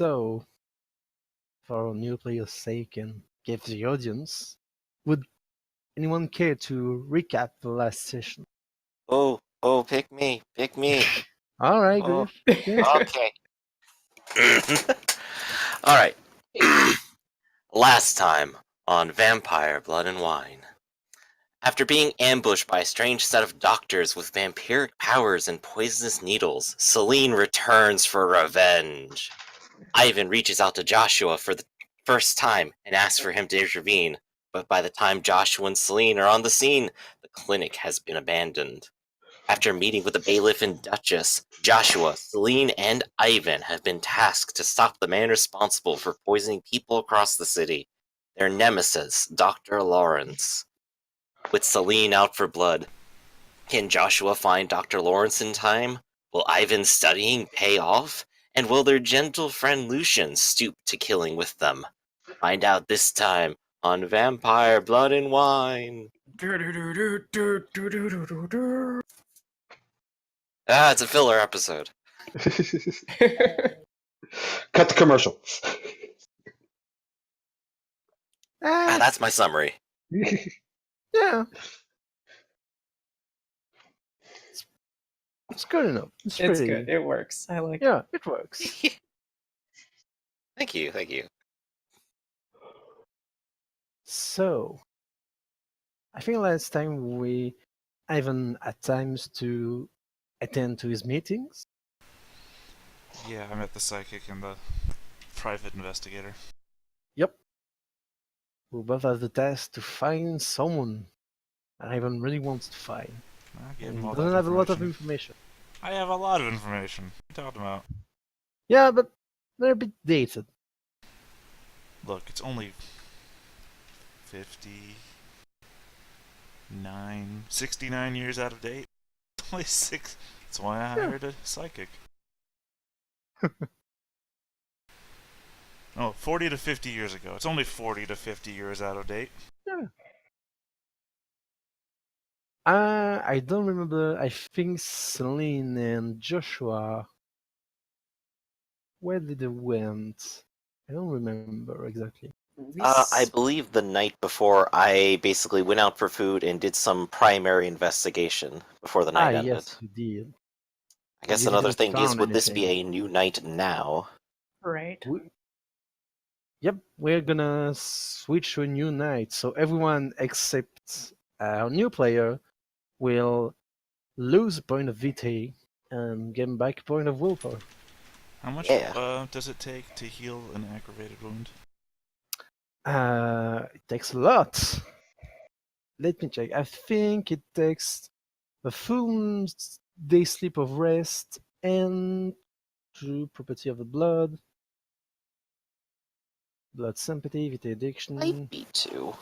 So, for new players' sake and give the audience, would anyone care to recap the last session? Oh, pick me. All right, Oh, Griff. Okay. okay. All right. Last time on Vampire Blood and Wine. After being ambushed by a strange set of doctors with vampiric powers and poisonous needles, Celine returns for revenge. Ivan reaches out to Joshua for the first time and asks for him to intervene, but by the time Joshua and Celine are on the scene, the clinic has been abandoned. After meeting with the bailiff and Duchess, Joshua, Celine, and Ivan have been tasked to stop the man responsible for poisoning people across the city, their nemesis, Dr. Lawrence. With Celine out for blood, can Joshua find Dr. Lawrence in time? Will Ivan's studying pay off? And will their gentle friend Lucian stoop to killing with them? Find out this time on Vampire Blood and Wine. It's a filler episode. Cut the commercial. That's my summary. Yeah. It's good enough. It's pretty good. It works. I like it. Yeah, it works. Thank you. So, I think last time Ivan at times to attend to his meetings. Yeah, I met the psychic and the private investigator. Yep. We both have the task to find someone that Ivan really wants to find. I gave him He all doesn't that have a lot of information. information. I have a lot of information. What are you talking about? Yeah, but they're a bit dated. Look, it's only 69 years out of date. Only 6. That's why I hired a psychic. 40 to 50 years ago. It's only 40 to 50 years out of date. Yeah. I don't remember. I think Celine and Joshua. Where did they went? I don't remember exactly. I believe the night before I basically went out for food and did some primary investigation before the night ended. Yes, you did. I guess You another didn't thing is, found would this be anything. a new night now? Right. Yep, we're gonna switch to a new night. So everyone except our new player will lose a point of vitae and gain back a point of willpower. How much does it take to heal an aggravated wound? It takes a lot. Let me check. I think it takes a full day's sleep of rest and true property of the blood sympathy, vitae addiction. Might be 2.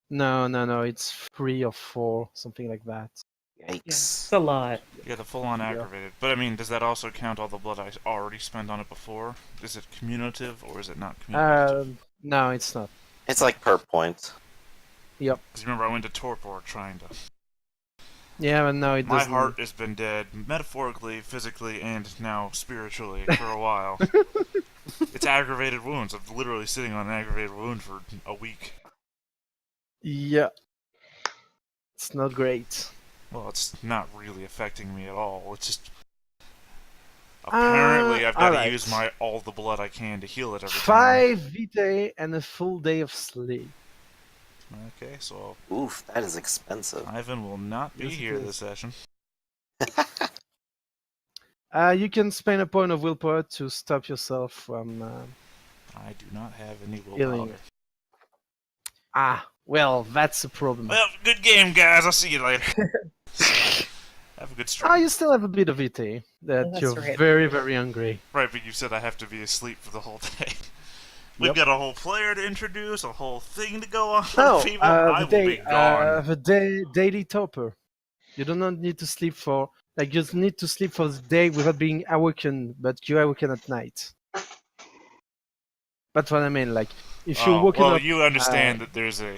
No. It's 3 or 4, something like that. Yikes. Yeah, it's a lot. Yeah, the full-on aggravated. But I mean, does that also count all the blood I already spent on it before? Is it cumulative or is it not cumulative? No, it's not. It's like per point. Yep. Because remember, I went to torpor trying to... Yeah, but no, it doesn't. My heart has been dead, metaphorically, physically, and now spiritually for a while. It's aggravated wounds. I'm literally sitting on an aggravated wound for a week. Yeah. It's not great. Well, it's not really affecting me at all. It's just... Apparently, I've got to use all the blood I can to heal it every time. 5 vitae and a full day of sleep. Okay, so... Oof, that is expensive. Ivan will not be here this session. You can spend a point of willpower to stop yourself from... I do not have any willpower. Healing. Well, that's a problem. Well, good game, guys. I'll see you later. Have a good stream. You still have a bit of vitae. You're right. very, very hungry. Right, but you said I have to be asleep for the whole day. We've got a whole player to introduce, a whole thing to go on. No, people. I will be gone. the daily topper. You do not need to sleep for... you just need to sleep for the day without being awakened, but you awaken at night. That's what I mean, if you're waking up... you understand that there's a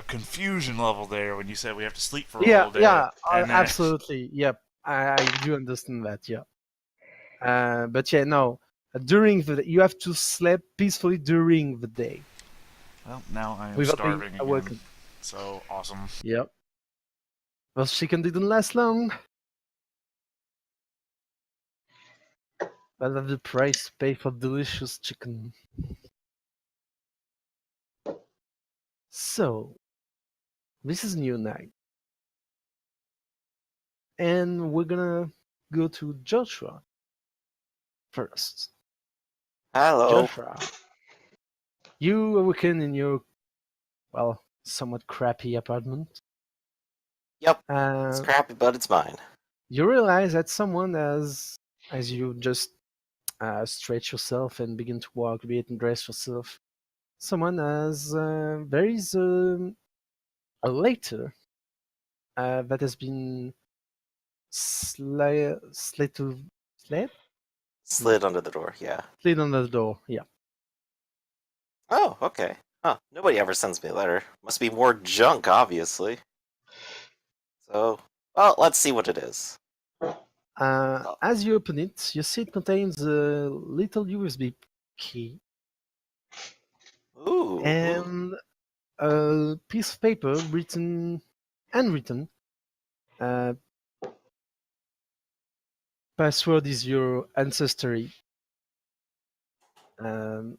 confusion level there when you say we have to sleep for a whole day. Yeah, absolutely, yep. I do understand that, yeah. But yeah, no. During you have to sleep peacefully during the day Well, now I am without being starving again. awoken. So awesome. Yep. Well, chicken didn't last long. But that's the price to pay for delicious chicken. So, this is new night. And we're gonna go to Joshua first. Hello. Joshua, you awaken in your, well, somewhat crappy apartment. Yep. It's crappy, but it's mine. You realize that someone has, as you just stretch yourself and begin to walk a bit and dress yourself, someone has, there is a letter that has been slid Slid under the door, yeah. under the door. Yeah. Oh, okay. Huh. Nobody ever sends me a letter. Must be more junk, obviously. So, well, let's see what it is. As you open it, you see it contains a little USB key Ooh. and a piece of paper handwritten. Password is your ancestry. Do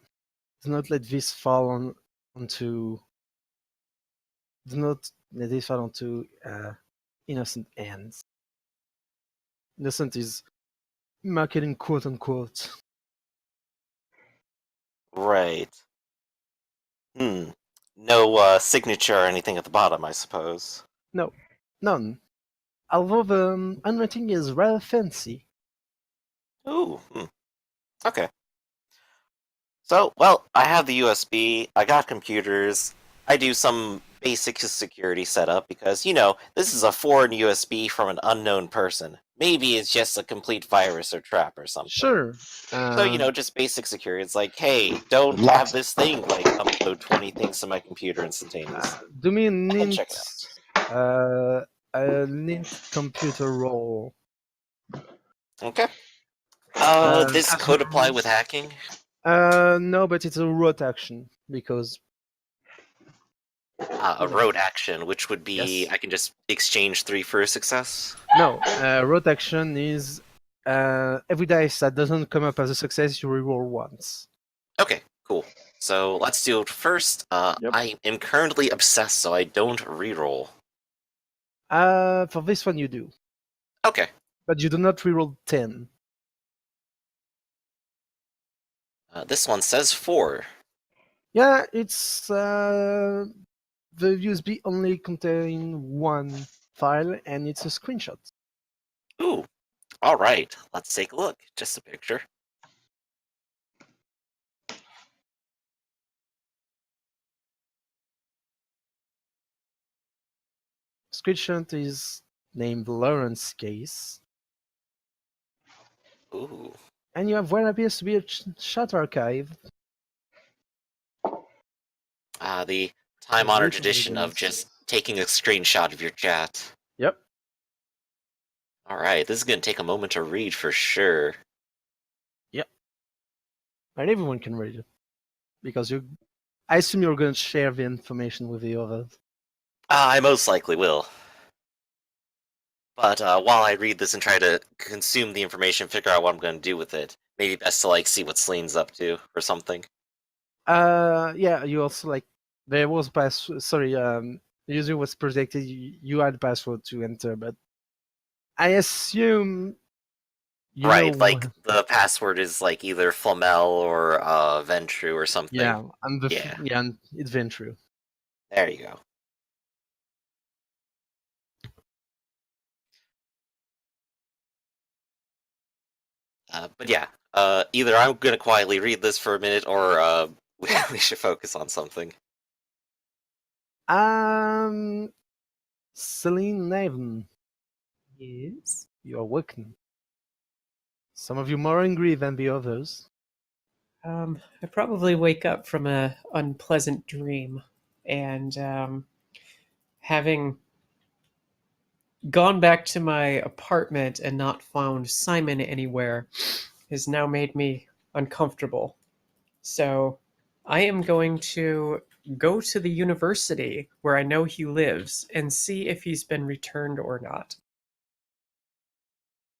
not let this fall onto. Do not let this fall onto innocent hands. Innocent is marketing quote unquote. Right. No signature or anything at the bottom, I suppose. No, none. Although the handwriting is rather fancy. Ooh. Okay. So, well, I have the USB, I got computers, I do some basic security setup because, you know, this is a foreign USB from an unknown person. Maybe it's just a complete virus or trap or something. Sure. So, you know, just basic security. It's like, hey, don't have this thing, like, upload 20 things to my computer instantaneously. Do me a And check a neat computer roll. Okay. This as could your apply rules. with hacking? No, but it's a rote action because A road action, which would be, Yes. I can just exchange 3 for a success? no, rote action is every dice that doesn't come up as a success you reroll once. Okay, cool. So let's do it first. Yep. I am currently obsessed, so I don't reroll. For this one you do, Okay. but you do not reroll 10. This one says 4. Yeah, it's the USB only contain one file and it's a screenshot. Ooh. Alright, let's take a look. Just a picture. Screenshot is named Lawrence case. Ooh. And you have what appears to be a chat archive. The time-honored Little tradition of evidence. just taking a screenshot of your chat. Yep. Alright, this is gonna take a moment to read for sure. And everyone can read it. Because I assume you're going to share the information with the others. I most likely will. But while I read this and try to consume the information, figure out what I'm gonna do with it, maybe best to like see what Celine's up to or something. Yeah, you also like there was the user was protected. You had password to enter, but I assume you Right, know like the password is like either Flamel or Ventru or something. yeah, and Yeah. and it's been true. There you go. But yeah, either I'm gonna quietly read this for a minute, or we should focus on something. Celine Naven, Yes. you are working. Some of you more angry than the others. I probably wake up from a unpleasant dream, and having gone back to my apartment and not found Simon anywhere has now made me uncomfortable. So I am going to go to the university where I know he lives and see if he's been returned or not.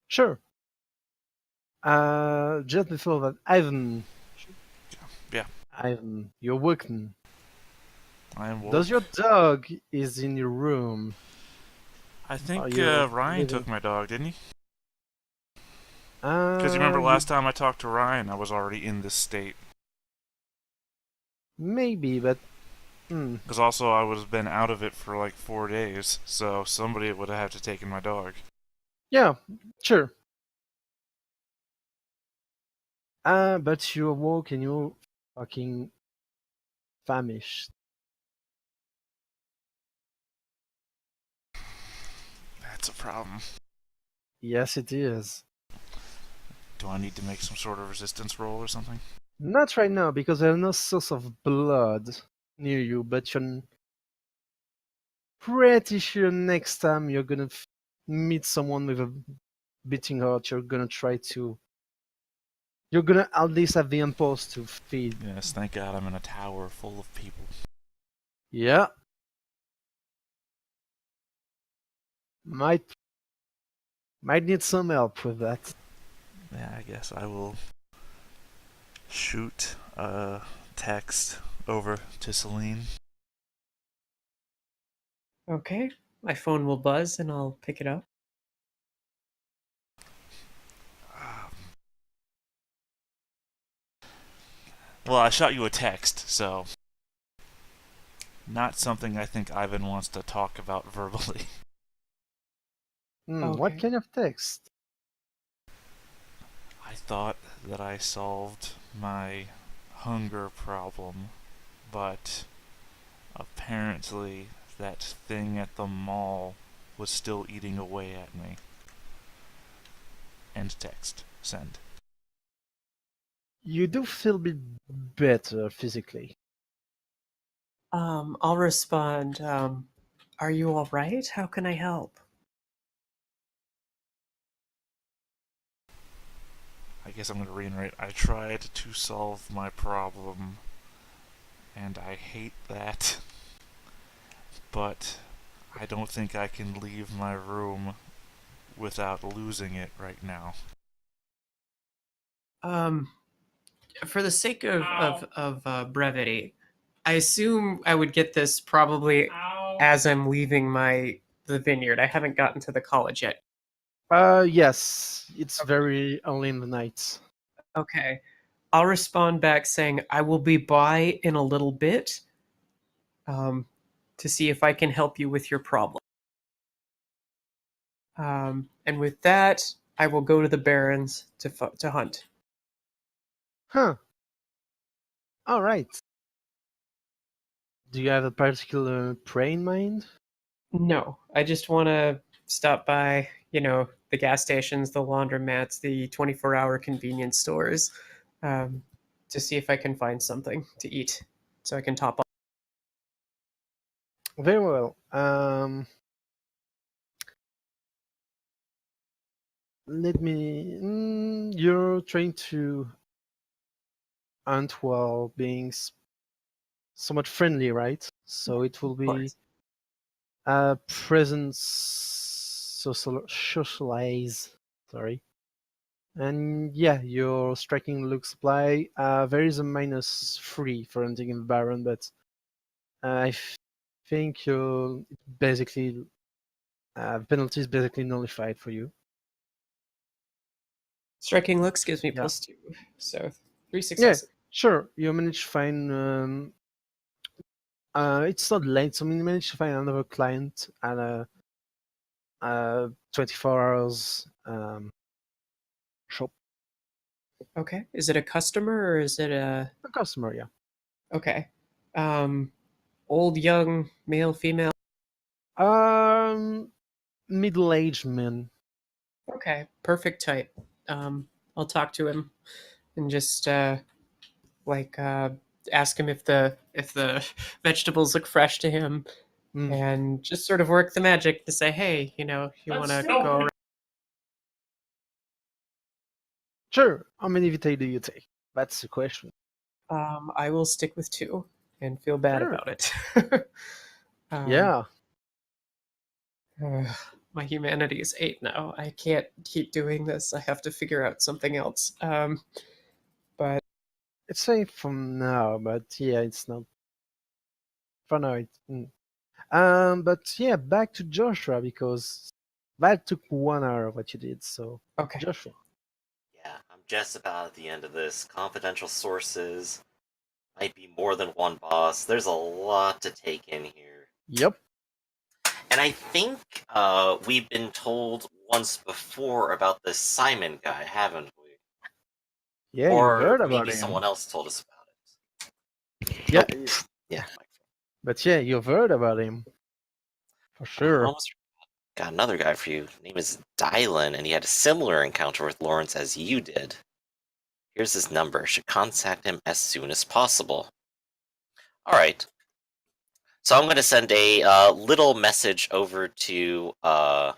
Sure. Just before that, Yeah, Ivan, you're working. I am woke. Does your dog is in your room? I think you Ryan took living- my dog, didn't he? Because you remember you- last time I talked to Ryan, I was already in this state. Maybe, but Because also I would have been out of it for like 4 days, so somebody would have had to taken my dog. yeah, sure. But you're woke and you're fucking famished. That's a problem. Yes, it is. Do I need to make some sort of resistance roll or something? Not right now because there's no source of blood near you, but you're pretty sure next time you're gonna meet someone with a beating heart, you're gonna try to. You're gonna at least have the impulse to feed. Yes, thank God I'm in a tower full of people. Yeah. Might need some help with that. Yeah, I guess I will shoot a text over to Celine. Okay, my phone will buzz and I'll pick it up. Well, I shot you a text, so not something I think Ivan wants to talk about verbally. What Okay. kind of text? I thought that I solved my hunger problem, but apparently that thing at the mall was still eating away at me. End text. Send. You do feel a bit better physically. I'll respond. Are you all right? How can I help? I guess I'm going to reiterate. I tried to solve my problem, and I hate that. But I don't think I can leave my room without losing it right now. For the sake of brevity, I assume I would get this probably as I'm leaving the vineyard. I haven't gotten to the college yet. Yes, it's very early in the night. Okay. I'll respond back saying I will be by in a little bit to see if I can help you with your problem. And with that, I will go to the barrens to hunt. Huh. All right. Do you have a particular prey in mind? No, I just want to stop by, the gas stations, the laundromats, the 24-hour convenience stores, to see if I can find something to eat so I can top up. Very well. Let me. You're trying to hunt while being somewhat friendly, right? So it will Of be course. presence socialize. Sorry. And yeah, your striking look supply. There is a -3 for hunting in the Baron, but think your basically penalty is basically nullified for you. Striking looks gives me Yeah. +2, so 3 Yeah, successes. sure. You manage to find. It's not late, so you manage to find another client at a 24 hours shop. Okay. Is it a customer or is it a... A customer, yeah. Okay. Old, young, male, female? Um, middle-aged man. Okay. Perfect type. I'll talk to him and just ask him if the vegetables look fresh to him, Mm. and just sort of work the magic to say, hey, you want to go around. Sure. How many vitae do you take? That's the question. I will stick with 2 and feel bad Sure. about it. Yeah. My humanity is 8 now. I can't keep doing this. I have to figure out something else. But It's safe from now, but yeah, it's not. For now, but yeah, back to Joshua because that took 1 hour what you did. So okay. Joshua. Yeah, I'm just about at the end of this. Confidential sources might be more than one boss. There's a lot to take in here. Yep. And I think we've been told once before about this Simon guy, haven't we? Yeah, you Or heard about maybe him. someone else told us about it. Yeah, Yeah. but yeah, you've heard about him for I sure. almost got another guy for you. His name is Dylan, and he had a similar encounter with Lawrence as you did. Here's his number. Should contact him as soon as possible. Alright. So I'm going to send a little message over to our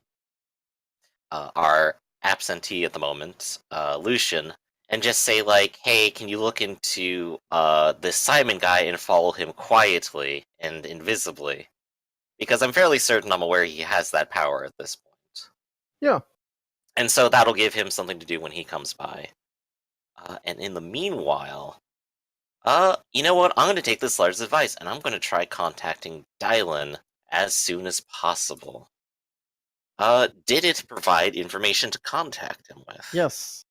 absentee at the moment, Lucian, and just say like, "Hey, can you look into this Simon guy and follow him quietly and invisibly?" Because I'm fairly certain I'm aware he has that power at this point. Yeah. And so that'll give him something to do when he comes by. And in the meanwhile, you know what? I'm going to take this large's advice, and I'm going to try contacting Dylan as soon as possible. Did it provide information to contact him with? Yes.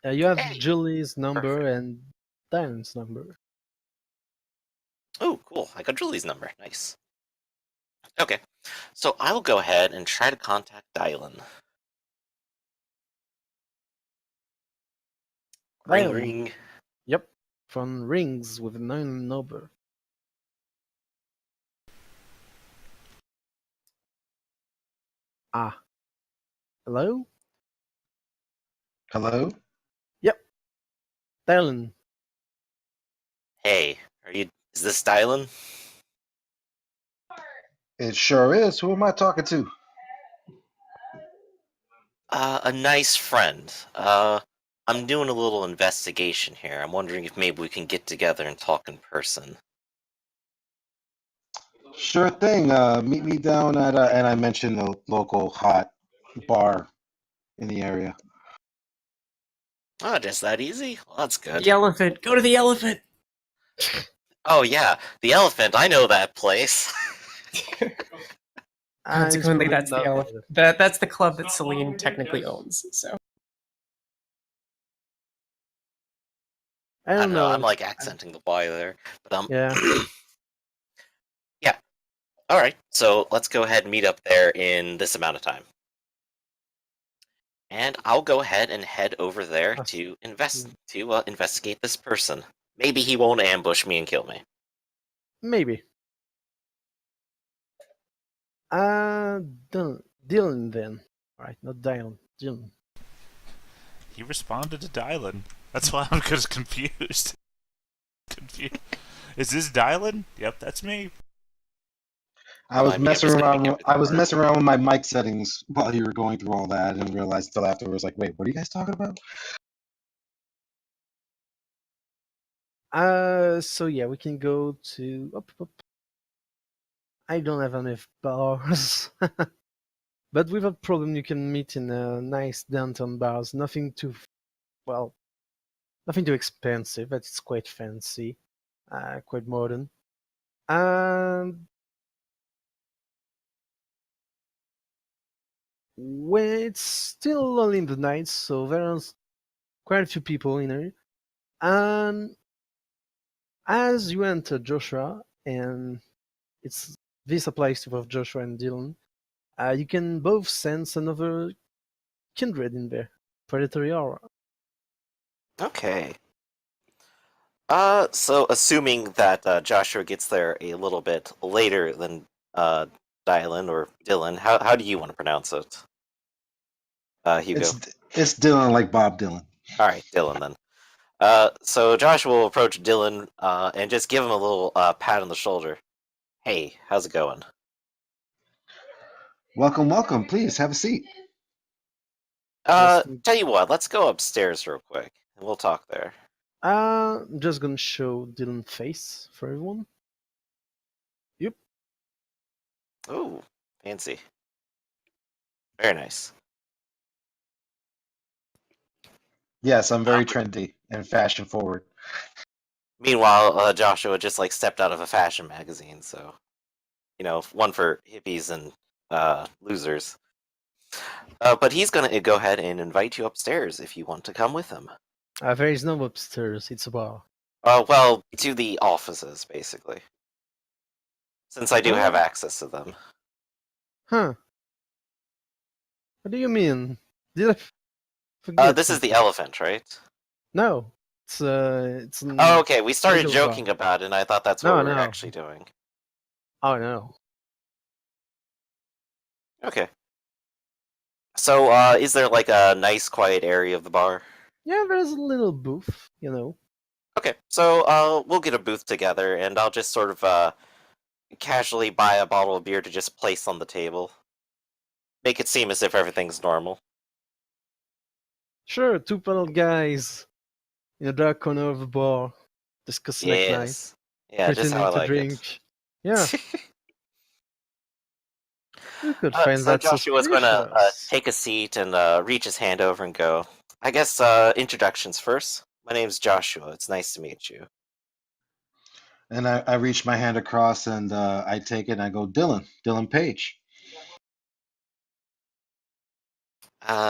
You have Hey, Julie's number perfect. and Dan's number. Oh, cool. I got Julie's number. Nice. Okay. So I will go ahead and try to contact Dylan. Ring, Dylan. ring. Yep. Phone rings with a known number. Ah. Hello? Hello? Yep. Dylan. Hey, is this Dylan? It sure is. Who am I talking to? A nice friend. I'm doing a little investigation here. I'm wondering if maybe we can get together and talk in person. Sure thing. Meet me down at, and I mentioned the local hot bar in the area. Oh, just that easy? Well, that's good. The elephant. Go to the elephant. Oh yeah, the elephant. I know that place. Consequently, It's that's the probably not elephant. That's the club that Celine technically owns. So I I don't don't know. I'm know. like accenting the Y there, but Yeah. yeah. All right. So let's go ahead and meet up there in this amount of time, and I'll go ahead and head over there Us. to investigate this person. Maybe he won't ambush me and kill me. Maybe. Dylan. Dylan then. Alright, not Dylan. Dylan. He responded to Dylan. That's why I'm just confused. Is this Dylan? Yep, that's me. I was Remind me, I'm messing just gonna make around. I everything was work. messing around with my mic settings while you were going through all that, and realized until afterwards, like, wait, what are you guys talking about? So yeah, we can go to. Up. I don't have enough bars. But without problem, you can meet in a nice downtown bars. Nothing too, well, nothing too expensive, but it's quite fancy, quite modern. And when it's still early in the night, so there's quite a few people in there. And as you enter Joshua, and it's this applies to both Joshua and Dylan, you can both sense another kindred in there, predatory aura. Okay. So assuming that Joshua gets there a little bit later than Dylan or Dylan, how do you want to pronounce it? Hugo. It's Dylan like Bob Dylan. All right, Dylan then. So Joshua will approach Dylan and just give him a little pat on the shoulder. Hey, how's it going? Welcome, welcome. Please have a seat. Just Tell you what, let's go upstairs real quick and we'll talk there. I'm just gonna show Dylan face for everyone. Yep. Ooh, fancy. Very nice. Yes, I'm very trendy and fashion forward. Meanwhile, Joshua just like stepped out of a fashion magazine, so one for hippies and losers. But he's gonna go ahead and invite you upstairs if you want to come with him. There is no upstairs. It's a bar. Well, to the offices, basically. Since I do have Oh. access to them. Huh. What do you mean? Did I forget This is something? the elephant, right? No. It's an Oh, okay. We started casual joking bar. about it, and I thought that's what No, we were no. actually doing. Oh no. Okay. So, is there like a nice, quiet area of the bar? Yeah, there's a little booth, you know. Okay, so we'll get a booth together, and I'll just sort of casually buy a bottle of beer to just place on the table. Make it seem as if everything's normal. Sure, two panel guys in a dark corner of the bar, discussing at night, Yes. Yeah, just how I pretending to like it. drink. Yeah, you could find So that Joshua's going to suspicious. take a seat and reach his hand over and go, I guess introductions first. My name's Joshua. It's nice to meet you. And I reach my hand across and I take it and I go, Dylan Page.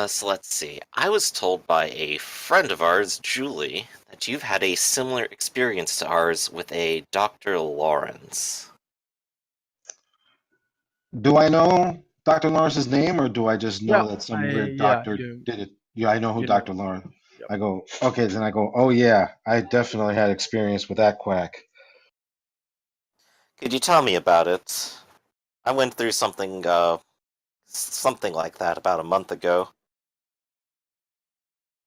So let's see. I was told by a friend of ours, Julie, that you've had a similar experience to ours with a Dr. Lawrence. Do I know Dr. Lawrence's name or do I just Yeah, know that some weird yeah, doctor did it? Yeah, I know who you know. Dr. Lawrence. Yep. I go, okay, then I go, oh yeah, I definitely had experience with that quack. Could you tell me about it? I went through something like that about a month ago.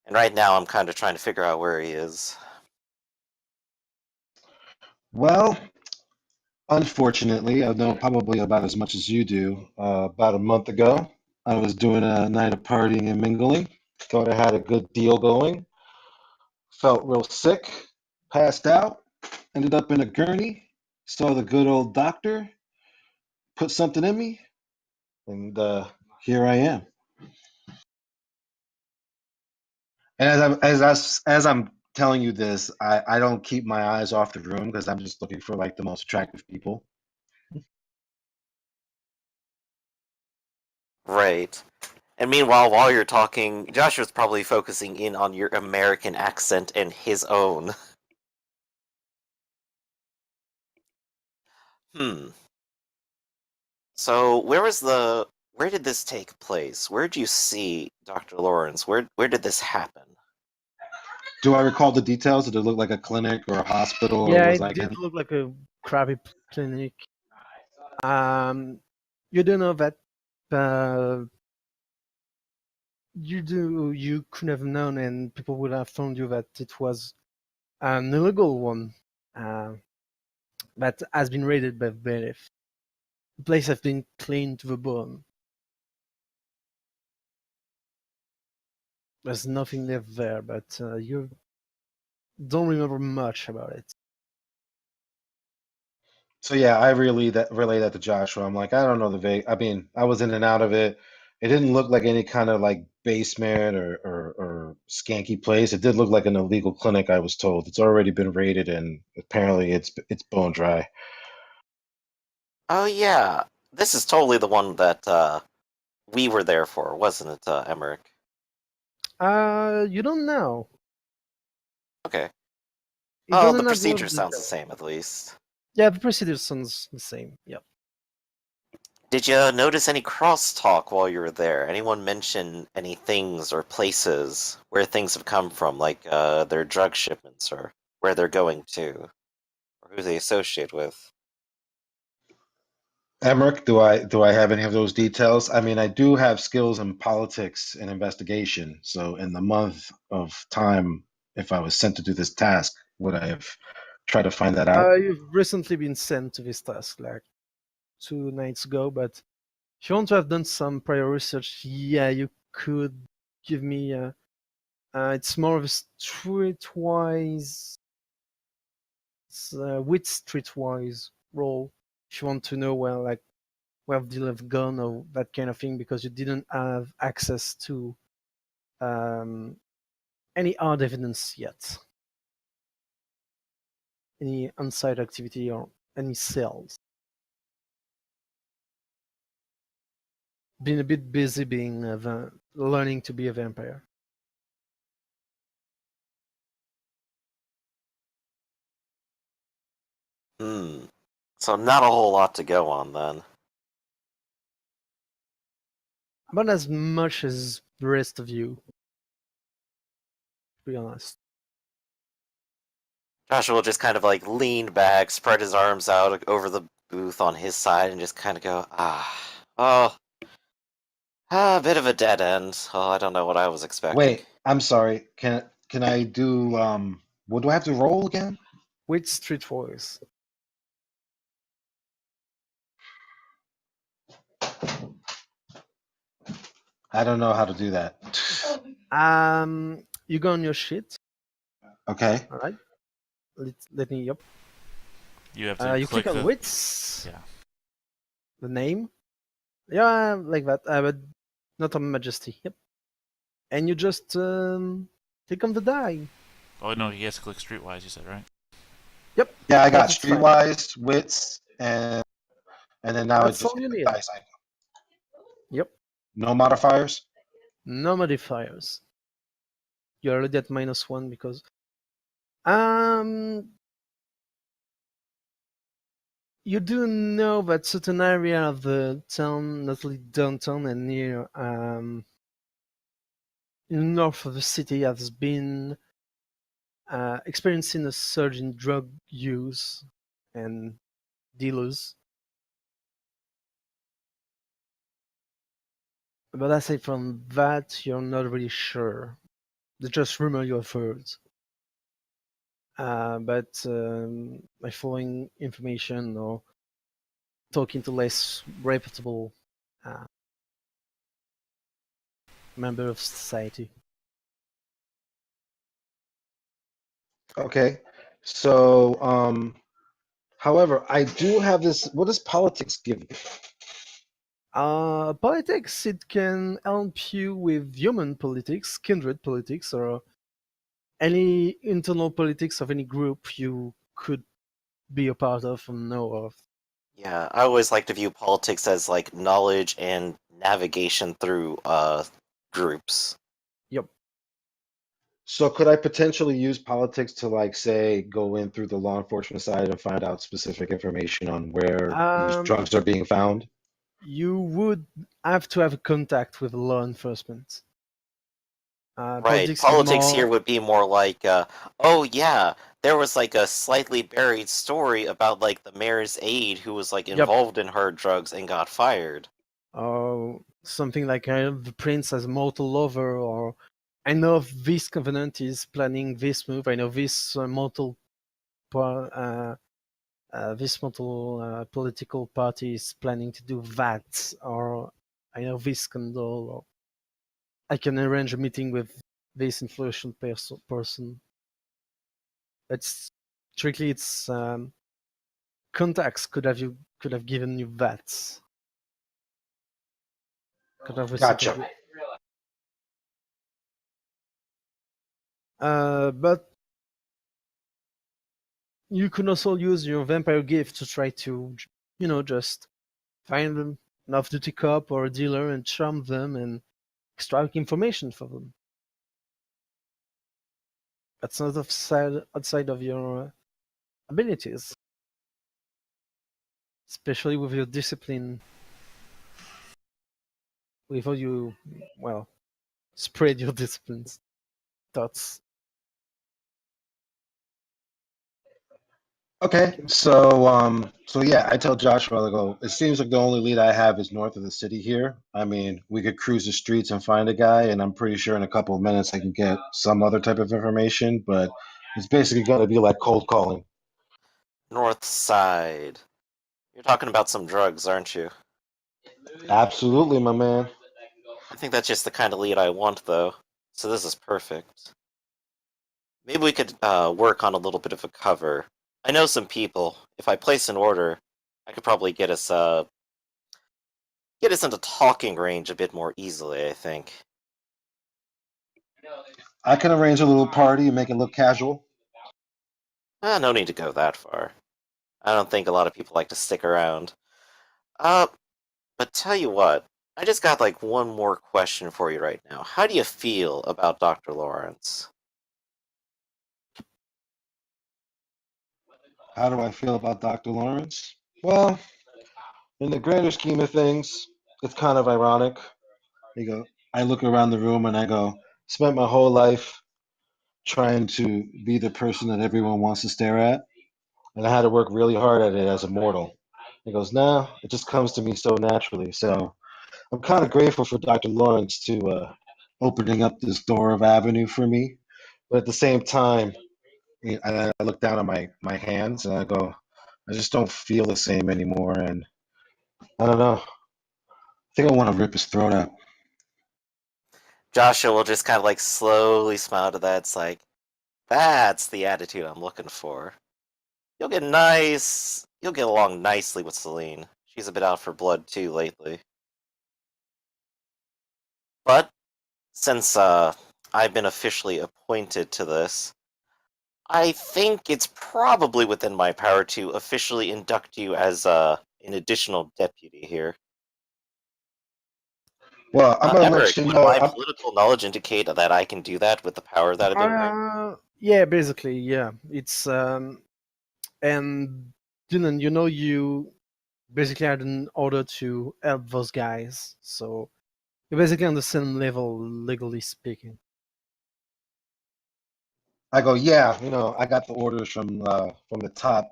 And right now I'm kind of trying to figure out where he is. Well, unfortunately, I know probably about as much as you do. About a month ago, I was doing a night of partying and mingling. Thought I had a good deal going. Felt real sick, passed out, ended up in a gurney. Saw the good old doctor, put something in me, and here I am. And as I'm telling you this, I don't keep my eyes off the room because I'm just looking for like the most attractive people. Right. And meanwhile, while you're talking, Joshua's probably focusing in on your American accent and his own. Hmm. So, where did this take place? Where did you see Dr. Lawrence? Where did this happen? Do I recall the details? Did it look like a clinic or a hospital, or Yeah, was it like did look like a crappy clinic. You do know that uh, you could have known, and people would have told you that it was an illegal one that has been raided by the bailiff. The place has been cleaned to the bone. There's nothing left there, but you don't remember much about it. So yeah, I relay that to Joshua. I'm like, I don't know the I mean, I was in and out of it. It didn't look like any kind of like basement or skanky place. It did look like an illegal clinic, I was told. It's already been raided and apparently it's bone dry. Oh yeah, this is totally the one that we were there for, wasn't it, Emmerich? You don't know. Okay. It Oh, the doesn't have a lot procedure of sounds the details. same, at least. Yeah, the procedure sounds the same. Yep. Did you notice any crosstalk while you were there? Anyone mention any things or places where things have come from, like their drug shipments or where they're going to, or who they associate with? Emmerich, do I have any of those details? I mean, I do have skills in politics and investigation. So in the month of time, if I was sent to do this task, would I have tried to find that out? You've recently been sent to this task like 2 nights ago, but if you want to have done some prior research, yeah, you could give me It's more of a streetwise, with streetwise role. If you want to know where the deal have gone or that kind of thing, because you didn't have access to um, any hard evidence yet, any on-site activity or any cells. Been a bit busy being learning to be a vampire. So not a whole lot to go on then. About as much as the rest of you, to be honest. Joshua will just kind of like lean back, spread his arms out over the booth on his side, and just kind of go, a bit of a dead end. Oh, I don't know what I was expecting. Wait, I'm sorry. Can I do what do I have to roll again? With streetwise. I don't know how to do that. You go on your sheet. Okay. All right. Let me. Yep. You have to You click on wits. Yeah. The name. Yeah, like that. But not on majesty. Yep. And you just click on the die. Oh no, he has to click streetwise. You said, right? Yep. Yeah, I got That's fine. streetwise, wits, and then now That's it's just all you the need. dice icon. Yep. No modifiers. No modifiers. You're already at -1 because you do know that certain area of the town, not only downtown and near in the north of the city, has been experiencing a surge in drug use and dealers. But aside from that, you're not really sure. It's just rumor you have heard. But by following information or talking to less reputable member of society. Okay. So, however, I do have this. What does politics give you? Politics, it can help you with human politics, kindred politics, or any internal politics of any group you could be a part of or know of. Yeah, I always like to view politics as like knowledge and navigation through groups. Yep. So, could I potentially use politics to, like, say, go in through the law enforcement side and find out specific information on where these drugs are being found? You would have to have a contact with law enforcement. Right, politics here would be more like, oh yeah, there was like a slightly buried story about like the mayor's aide who was like involved in hard drugs and got fired. Something like the prince has a mortal lover, or I know this covenant is planning this move. I know this mortal political party is planning to do that, or I know this scandal, or I can arrange a meeting with this influential person. It's strictly its contacts could have given you that. Could have Gotcha. But you could also use your vampire gift to try to, just find an off-duty cop or a dealer and charm them and extract information from them. That's not outside of your abilities, especially with your discipline. With how you, spread your disciplines, thoughts. Okay, so yeah, I tell Joshua, I go, it seems like the only lead I have is north of the city here. I mean, we could cruise the streets and find a guy, and I'm pretty sure in a couple of minutes I can get some other type of information, but it's basically going to be like cold calling. North side. You're talking about some drugs, aren't you? Absolutely, my man. I think that's just the kind of lead I want, though. So this is perfect. Maybe we could work on a little bit of a cover. I know some people. If I place an order, I could probably get us into talking range a bit more easily, I think. I can arrange a little party and make it look casual. No need to go that far. I don't think a lot of people like to stick around. Uh, but tell you what, I just got like one more question for you right now. How do you feel about Dr. Lawrence? How do I feel about Dr. Lawrence? Well, in the grander scheme of things, it's kind of ironic. You go, I look around the room and I go, spent my whole life trying to be the person that everyone wants to stare at, and I had to work really hard at it as a mortal. He goes, nah, it just comes to me so naturally. So I'm kind of grateful for Dr. Lawrence to opening up this door of avenue for me. But at the same time, I look down at my hands and I go, I just don't feel the same anymore. And I don't know. I think I want to rip his throat out. Joshua will just kind of like slowly smile to that. It's like, that's the attitude I'm looking for. You'll get along nicely with Celine. She's a bit out for blood too lately. But since I've been officially appointed to this, I think it's probably within my power to officially induct you as an additional deputy here. Well, I'm gonna let Eric, you would know. my political knowledge indicate that I can do that with the power that I've been granted? Yeah, basically, yeah. It's and Dylan, you basically had an order to help those guys, so you're basically on the same level, legally speaking. I go, yeah, I got the orders from the top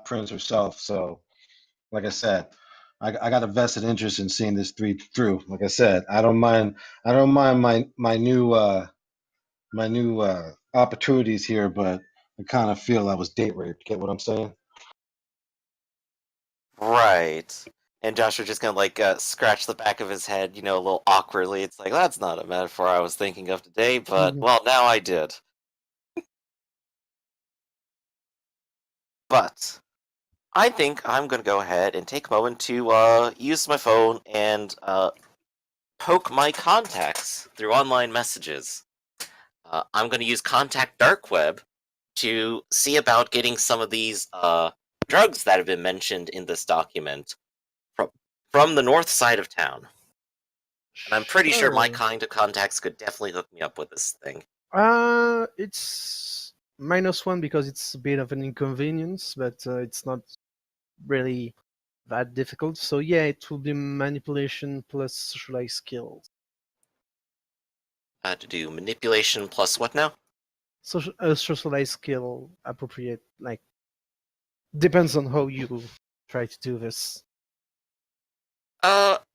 prince herself. So, like I said, I got a vested interest in seeing this through. Like I said, I don't mind my new opportunities here, but I kind of feel I was date raped. Get what I'm saying? Right. And Joshua just gonna like scratch the back of his head, a little awkwardly. It's like, that's not a metaphor I was thinking of today, but Mhm. well, now I did. But I think I'm gonna go ahead and take a moment to use my phone and poke my contacts through online messages. I'm gonna use Contact Dark Web to see about getting some of these drugs that have been mentioned in this document from the north side of town. And I'm pretty sure my Sure. kind of contacts could definitely hook me up with this thing. It's -1 because it's a bit of an inconvenience, but it's not really that difficult. So yeah, it will be manipulation plus socialized skills. To do manipulation plus what now? So a socialized skill appropriate, like, depends on how you try to do this.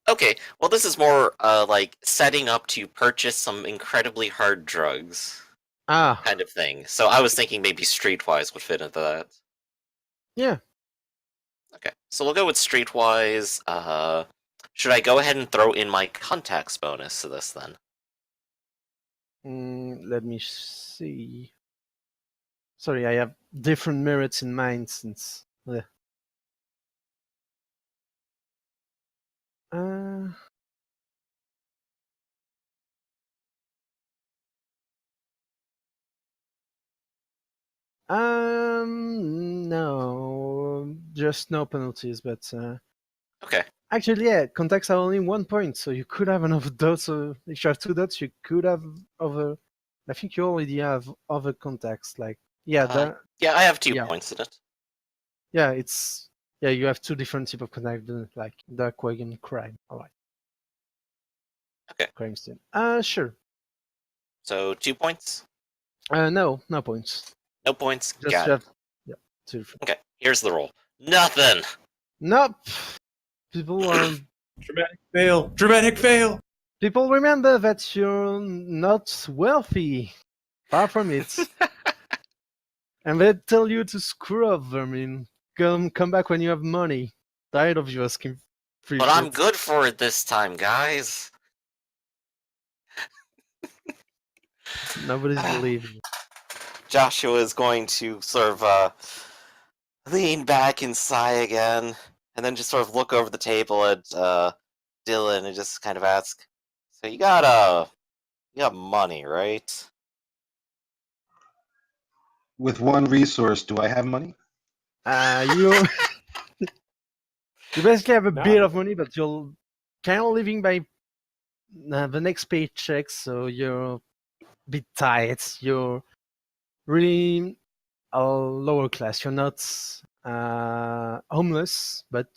Okay. Well, this is more like setting up to purchase some incredibly hard drugs Ah, kind of thing. So I was thinking maybe Streetwise would fit into that. yeah. Okay, so we'll go with Streetwise. Should I go ahead and throw in my contacts bonus to this then? Let me see. Sorry, I have different merits in mind since. Uh, no, just no penalties, but Okay. actually, yeah, contacts are only 1 point, so you could have another dot. So if you have 2 dots, you could have other. I think you already have other contacts. Like, yeah, Yeah, I have 2 yeah, points in it. yeah, you have two different type of contacts, like dark web and crime. All right. Okay. Crime scene. Sure. So 2 points? No points. No points? Just Got you it. have, yeah, two different. Okay, here's the roll. Nothing! Nope. People are. Dramatic fail. Dramatic fail. People remember that you're not wealthy. Far from it. And they tell you to screw up, vermin. Come back when you have money. Tired of you asking free But I'm shit. good for it this time, guys. Nobody's believing. Joshua is going to sort of lean back and sigh again, and then just sort of look over the table at Dylan and just kind of ask, "So you got money, right?" With one resource, do I have money? You you basically have a No. bit of money, but you're kind of living by the next paycheck, so you're a bit tight. You're really a lower class. You're not homeless, but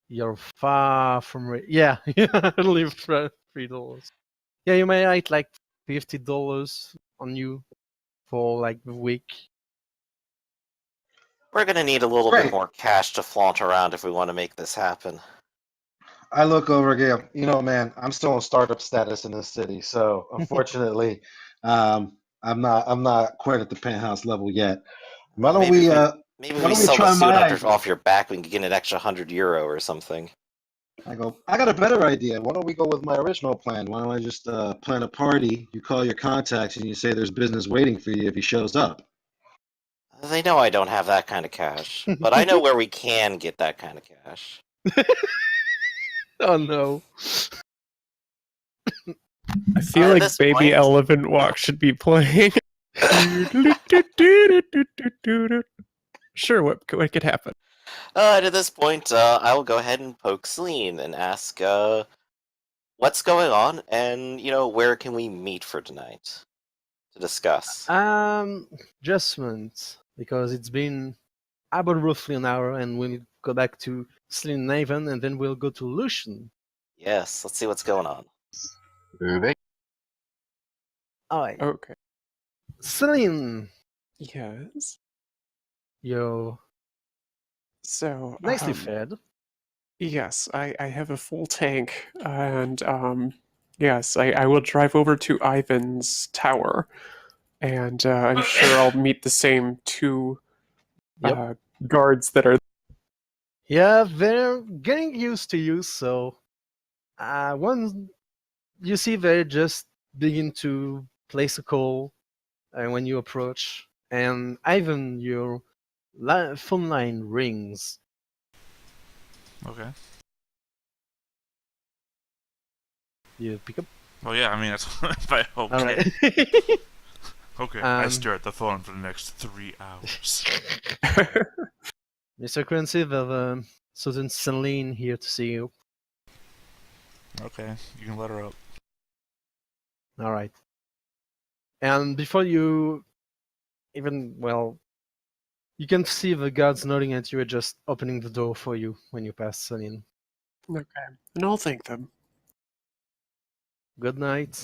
you're far from yeah. You live for $3. Yeah, you may write like $50 on you for like the week. We're gonna need a little bit Great. more cash to flaunt around if we want to make this happen. I look over again. You know, man, I'm still in startup status in this city, so unfortunately, I'm not quite at the penthouse level yet. Why don't Maybe we maybe why we don't we sell the try suit my under, idea? off your back. We can get an extra €100 or something. I go, I got a better idea. Why don't we go with my original plan? Why don't I just plan a party? You call your contacts and you say there's business waiting for you if he shows up. They know I don't have that kind of cash, but I know where we can get that kind of cash. Oh no. I feel At like this Baby point- Elephant Walk should be playing. Sure, what could happen? And at this point, I will go ahead and poke Celine and ask, what's going on, and where can we meet for tonight to discuss? Adjustment, because it's been about roughly an hour, and we'll go back to Celine and Ivan, and then we'll go to Lucian. Yes, let's see what's going on. Alright. Okay. Celine, Yes. you're So, nicely fed. yes, I have a full tank, and yes, I will drive over to Ivan's tower, and I'm sure I'll meet the same two Yep. guards that are. Yeah, they're getting used to you, so once you see they just begin to place a call when you approach, and Ivan, your phone line rings. Okay. You pick up. Well, yeah, I mean, that's if I hope. All right. Okay, I Um, stare at the phone for the next 3 hours. Mr. Currency, the Susan Celine here to see you. Okay, you can let her up. All right. And before you even, well, you can see the guards nodding at you and just opening the door for you when you pass Celine. Okay, and I'll thank them. Good night.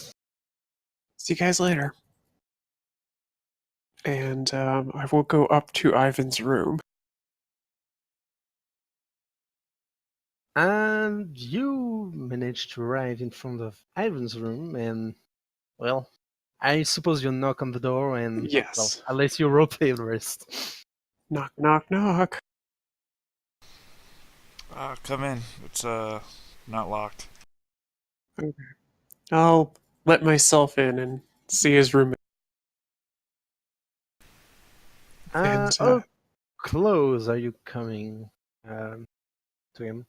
See you guys later. And I will go up to Ivan's room. And you manage to arrive in front of Ivan's room, and, well, I suppose you knock on the door, and, well, Yes. unless you roleplay the rest. Knock, knock, knock. Come in. It's, not locked. I'll let myself in and see his room. And, How close are you coming to him?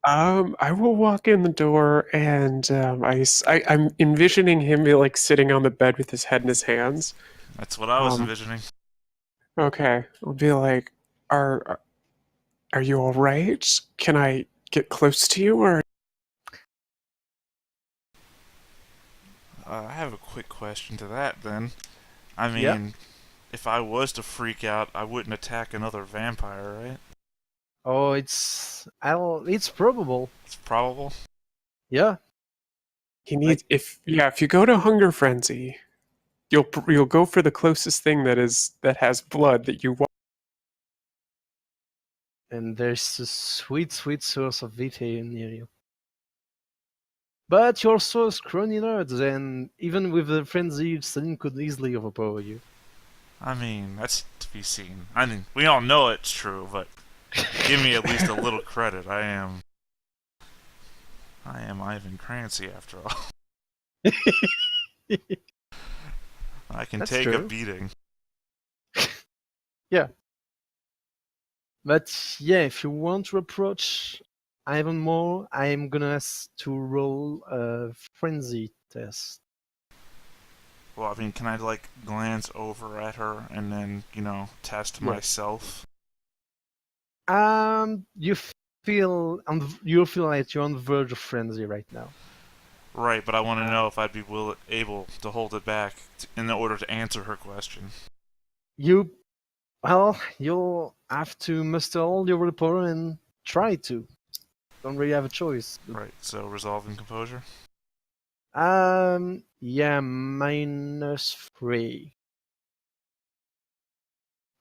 I will walk in the door, and I'm envisioning him like sitting on the bed with his head in his hands. That's what I was envisioning. Okay, I'll be like, "Are you all right? Can I get close to you?" Or I have a quick question to that, then. I mean, Yeah. if I was to freak out, I wouldn't attack another vampire, right? Oh, it's probable. It's probable. Yeah. he needs if you go to Hunger Frenzy, you'll go for the closest thing that has blood that you want. And there's a sweet, sweet source of vitae near you. But you're also scrawny nerds, and even with the frenzy, Celine could easily overpower you. I mean, that's to be seen. I mean, we all know it's true, but give me at least a little credit. I am Ivan Crancy, after all. I can That's take a true. beating. Yeah. But yeah, if you want to approach even more, I'm gonna ask to roll a frenzy test. Well, I mean, can I like glance over at her and then, test Yes. myself? You you feel like you're on the verge of frenzy right now. Right, but I want to know if I'd be able to hold it back in order to answer her question. You'll have to muster all your willpower and try to. Don't really have a choice. Right, so resolve and composure. Yeah, -3.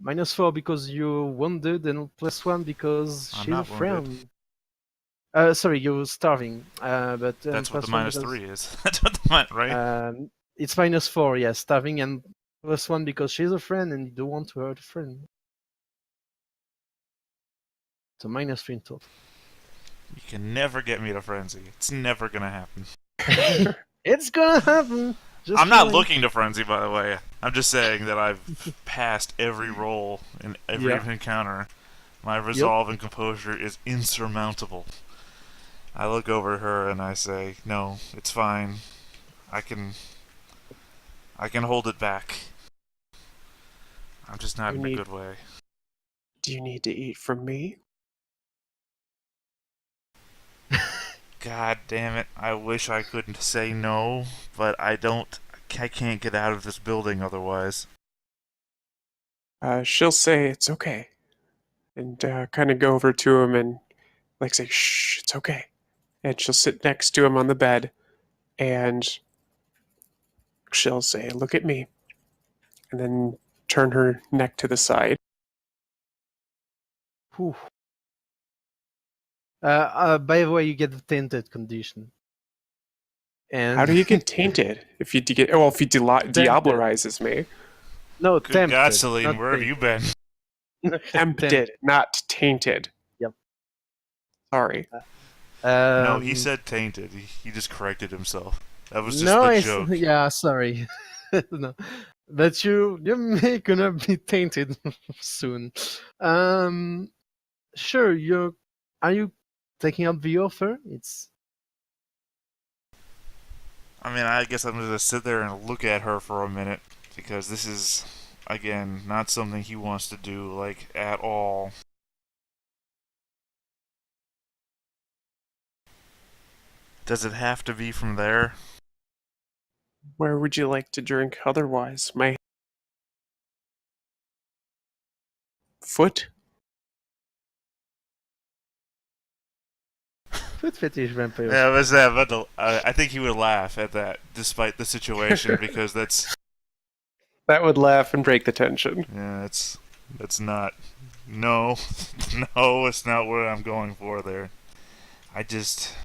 -4 because you're wounded, and +1 because I'm she's a not wounded. friend. Sorry, you're starving. But That's what the +1 minus because 3 is. That's what the right? it's -4. Yeah, starving, and +1 because she's a friend, and you don't want to hurt a friend. So -3 in total. You can never get me to frenzy. It's never gonna happen. It's gonna happen. Just I'm not wait. looking to frenzy, by the way. I'm just saying that I've passed every roll in every Yeah. encounter. My resolve and composure is insurmountable. I look over her and I say, "No, it's fine. I can hold it back. I'm just not in a good way." Do you need to eat from me? God damn it! I wish I could say no, but I don't. I can't get out of this building otherwise. She'll say it's okay, and kind of go over to him and like say, "Shh, it's okay." And she'll sit next to him on the bed, and she'll say, "Look at me," and then turn her neck to the side. Whew. By the way, you get the tainted condition. And How do you get tainted if you if he diablerizes me? No, Good tempted. God, Celine, not where have you been? Tempted, not tainted. Yep. Sorry. No, he said tainted. He just corrected himself. That was just no, the joke. yeah, sorry. No. But you're gonna be tainted soon. Sure. Are you taking up the offer? It's. I mean, I guess I'm gonna sit there and look at her for a minute because this is, again, not something he wants to do, like, at all. Does it have to be from there? Where would you like to drink otherwise? My foot? Foot fetish vampire. Yeah, was that? But I think he would laugh at that, despite the situation, because that's That would laugh and break the tension. yeah, that's not. No, no, it's not what I'm going for there. I just.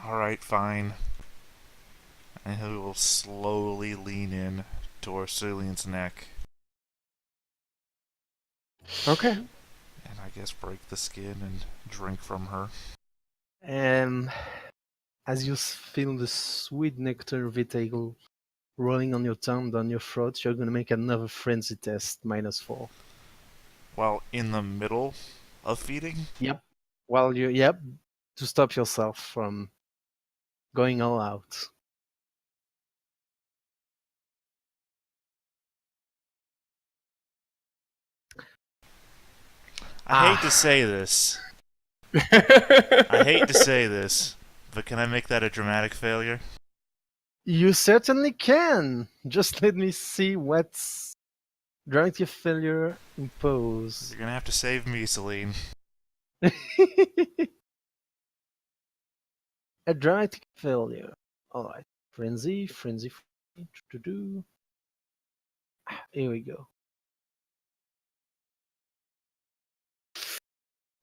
All right, fine. And he will slowly lean in towards Celine's neck. Okay. And I guess break the skin and drink from her. And as you feel the sweet nectar viticle rolling on your tongue, down your throat, you're gonna make another frenzy test, -4. While in the middle of feeding? Yep. To stop yourself from going all out. I hate to say this. I hate to say this, but can I make that a dramatic failure? You certainly can. Just let me see what's dramatic failure impose. You're gonna have to save me, Celine. A dramatic failure. Alright. Frenzy. Here we go.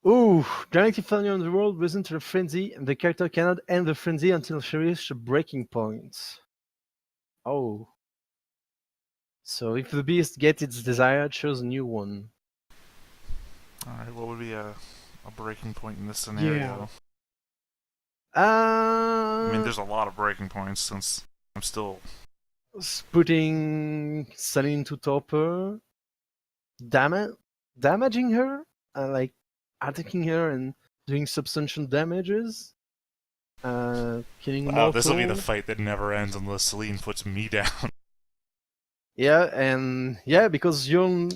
Ooh, dramatic failure on the world results in a frenzy, and the character cannot end the frenzy until she reaches a breaking point. Oh. So if the beast gets its desire, choose a new one. Alright, what would be a breaking point in this scenario? I mean, Uh, there's a lot of breaking points since I'm still. putting Celine into torpor, damaging her, like attacking her and doing substantial damages, killing Wow, this will be the mortal. fight that never ends unless Celine puts me down. Yeah, and yeah, because you're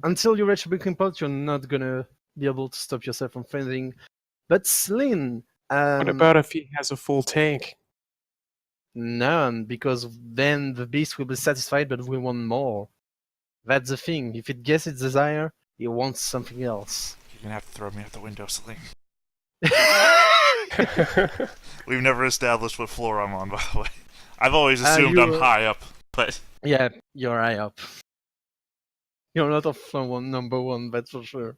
until you reach a breaking point, you're not gonna be able to stop yourself from fainting. But Celine, What about if he has a full tank? none, because then the beast will be satisfied, but we want more. That's the thing. If it gets its desire, it wants something else. You're gonna have to throw me out the window, Celine. We've never established what floor I'm on, by the way. I've always assumed I'm high up, but Yeah, you're high up. You're not off on number one, that's for sure.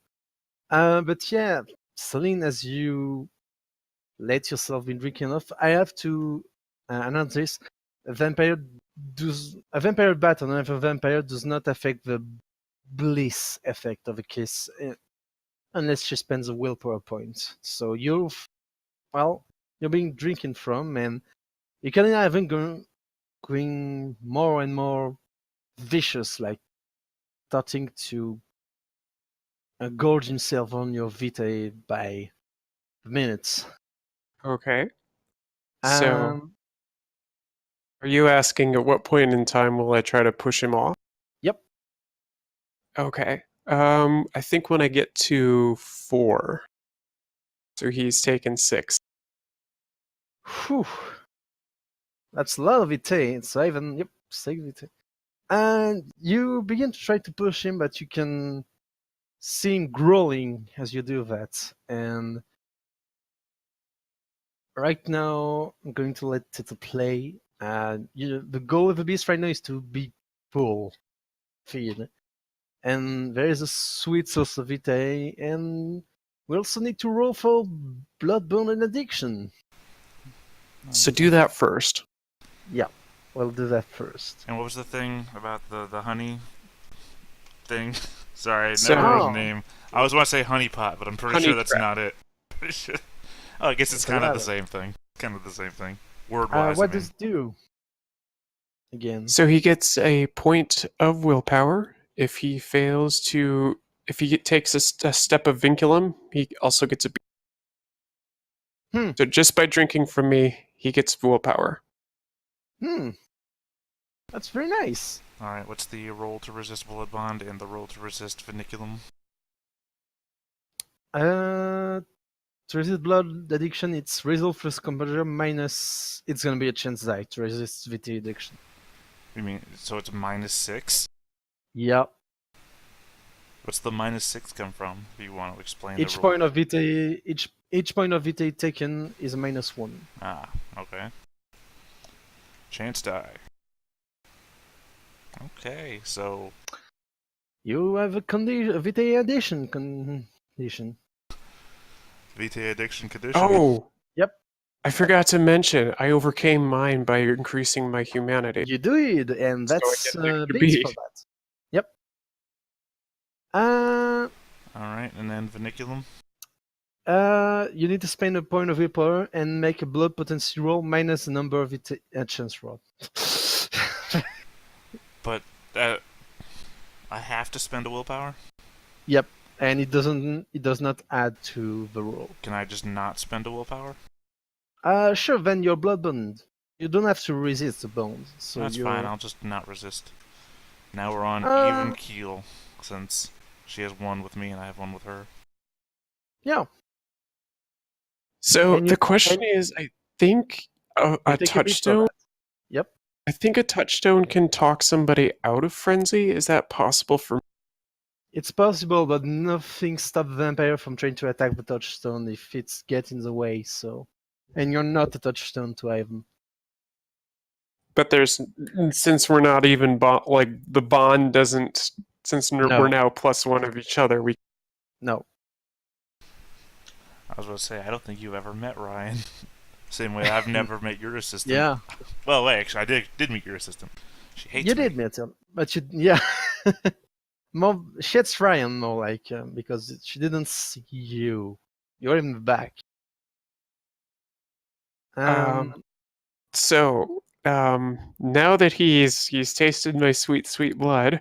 But yeah, Celine, as you let yourself be drinking enough, I have to announce this. A vampire bat on another vampire does not affect the bliss effect of a kiss unless she spends a willpower point. So you're being drinking from, and you can even going more and more vicious, like starting to gorge himself on your vitae by minutes. Okay. So, Um, are you asking at what point in time will I try to push him off? Yep. Okay. I think when I get to 4. So he's taken 6. Whew. That's a lot of vitae. So even yep, 6 vitae. And you begin to try to push him, but you can see him growling as you do that. And right now, I'm going to let it play. The goal of the beast right now is to be full feed. And there is a sweet source of vitae, and we also need to roll for bloodborne and addiction. So do that first. Yeah, we'll do that first. And what was the thing about the honey thing? Sorry, I So- never wrote Oh. the name. I always want to say honeypot, but I'm pretty Honey sure that's trap. not it. Oh, I guess it's It's kind of the another. same thing. Kind of the same thing. Word-wise, What I mean. does it do? Again. So he gets a point of willpower. If he fails to, if he takes a step of vinculum, he also gets a. Hmm. So just by drinking from me, he gets willpower. That's very nice. Alright, what's the roll to resist blood bond and the roll to resist vinculum? To resist blood addiction, it's resolve plus composure minus. It's gonna be a chance die to resist vitae addiction. You mean, so it's -6? Yeah. What's the -6 come from? If you want to explain Each the rule. point of vitae, each point of vitae taken is a -1. Ah, okay. Chance die. Okay, so You have a vitae addition condition. vitae addiction condition. Oh. Yep. I forgot to mention, I overcame mine by increasing my humanity. You did, and So I that's get an extra base beat. for that. Yep. Uh, Alright, and then vinculum? you need to spend a point of willpower and make a blood potency roll minus the number of chance roll. But, I have to spend a willpower? Yep, and it does not add to the roll. Can I just not spend a willpower? Sure, then you're bloodbound. You don't have to resist the bond. So That's you're... fine, I'll just not resist. Now we're on even keel, since she has 1 with me and I have 1 with her. Yeah. So And you- the question is, I think a You take a beat for touchstone. that. Yep. I think a touchstone can talk somebody out of frenzy. Is that possible for? It's possible, but nothing stops the vampire from trying to attack the touchstone if it's get in the way. So, and you're not a touchstone to Ivan. But there's, since we're not even like the bond doesn't. Since No. we're now +1 of each other, we. No. I was about to say, I don't think you've ever met Ryan. Same way I've never met your assistant. Yeah. Well, wait, actually, I did meet your assistant. She hates You me. did meet him, but yeah. More she hates Ryan more like because she didn't see you. You're in the back. Um, So now that he's tasted my sweet sweet blood,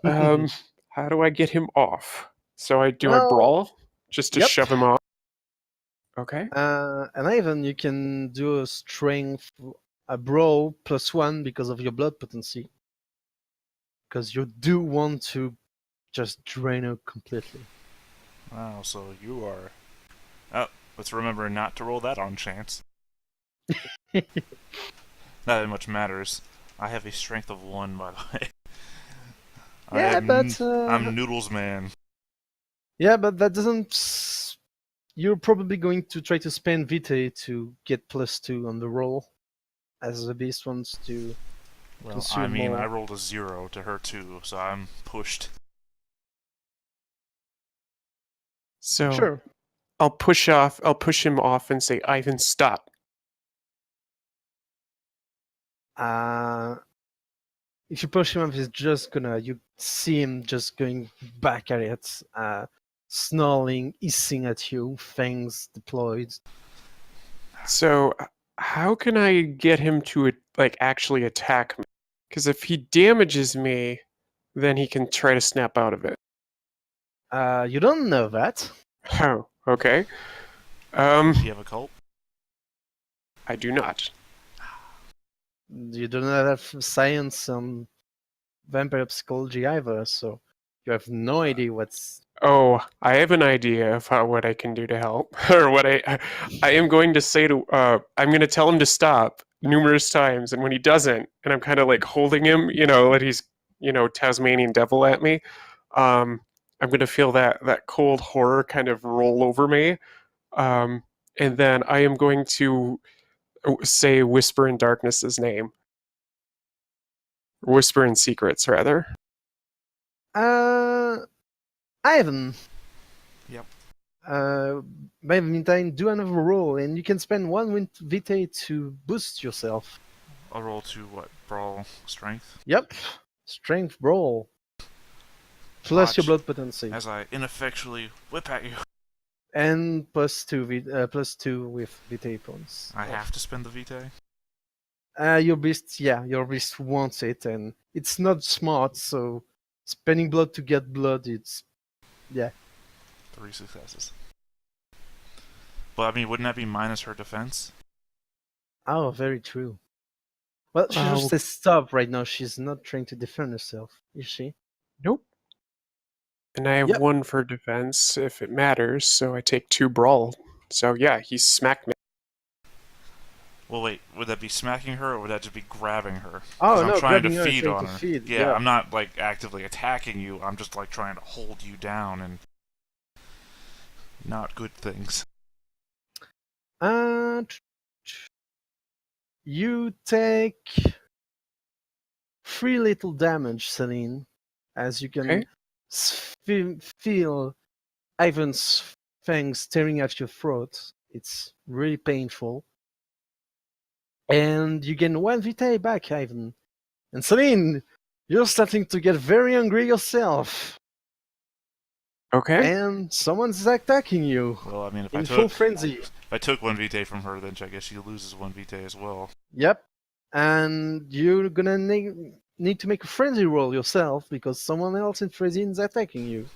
um, how do I get him off? So I well, brawl just to yep. shove him off. Okay. And even you can do a strength, a brawl +1 because of your blood potency. Because you do want to just drain her completely. Wow, so you are. Oh, let's remember not to roll that on chance. Not that much matters. I have a strength of 1, by the way. Yeah, but I'm Noodles Man. yeah, but that doesn't. You're probably going to try to spend Vitae to get +2 on the roll, as the beast wants to Well, consume I mean, more. I rolled a 0 to her too, so I'm pushed. So Sure. I'll push him off and say, Ivan, stop. If you push him up, he's just gonna. You see him just going back at it, snarling, hissing at you, fangs deployed. So how can I get him to like actually attack me? Because if he damages me, then he can try to snap out of it. You don't know that. Oh, okay. Do you have a cult? I do not. You don't have science on vampire psychology either, so you have no idea what's. Oh, I have an idea of what I can do to help, or what I am going to say to. I'm going to tell him to stop numerous times, and when he doesn't, and I'm kind of like holding him, that he's, Tasmanian devil at me. I'm going to feel that cold horror kind of roll over me, and then I am going to say "Whisper in Darkness's" name, "Whisper in Secrets" rather. Ivan. Yep. By the meantime, do another roll, and you can spend 1 win vitae to boost yourself. I'll roll to what? Brawl strength? Yep. Strength brawl. Plus your Watch blood potency. as I ineffectually whip at you. And +2 with vitae points. I have to spend the vitae? Your beast wants it, and it's not smart, so spending blood to get blood, it's. Yeah. 3 successes. But I mean, wouldn't that be minus her defense? Oh, very true. Well, she just says stop right now. She's not trying to defend herself, is she? Nope. And I have Yep. 1 for defense if it matters, so I take 2 brawl. So yeah, he smacked me. Well, wait, would that be smacking her, or would that just be grabbing her? Oh, I'm no, trying to grabbing her, feed trying on to her. feed, Yeah, yeah. I'm not, like, actively attacking you. I'm just, like, trying to hold you down and not good things. You take 3 little damage, Celine, as you can feel Ivan's fangs staring at your throat. It's really painful. And you gain 1 vitae back, Ivan. And Celine, you're starting to get very angry yourself. Okay. And someone's attacking you. Well, I mean, if in full frenzy. If I took 1 vitae from her, then I guess she loses 1 vitae as well. Yep. And you're gonna need to make a frenzy roll yourself because someone else in frenzy is attacking you.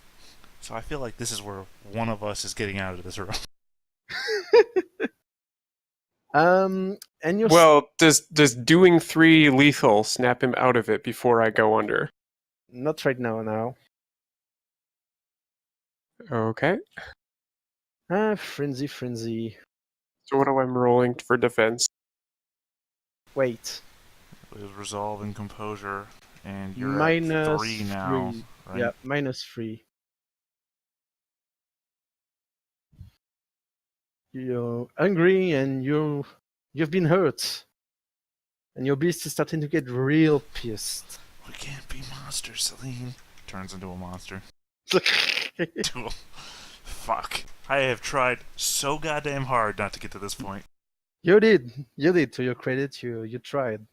So I feel like this is where one of us is getting out of this room. And you're Well, does doing 3 lethal snap him out of it before I go under? not right now. Okay. Frenzy. So what am I rolling for defense? Wait. With resolve and composure, and you're Minus at 3 now, 3. right? Yeah, -3. You're angry and you've been hurt. And your beast is starting to get real pissed. We can't be monsters, Celine. Turns into a monster. Fuck. I have tried so goddamn hard not to get to this point. You did. To your credit, you tried.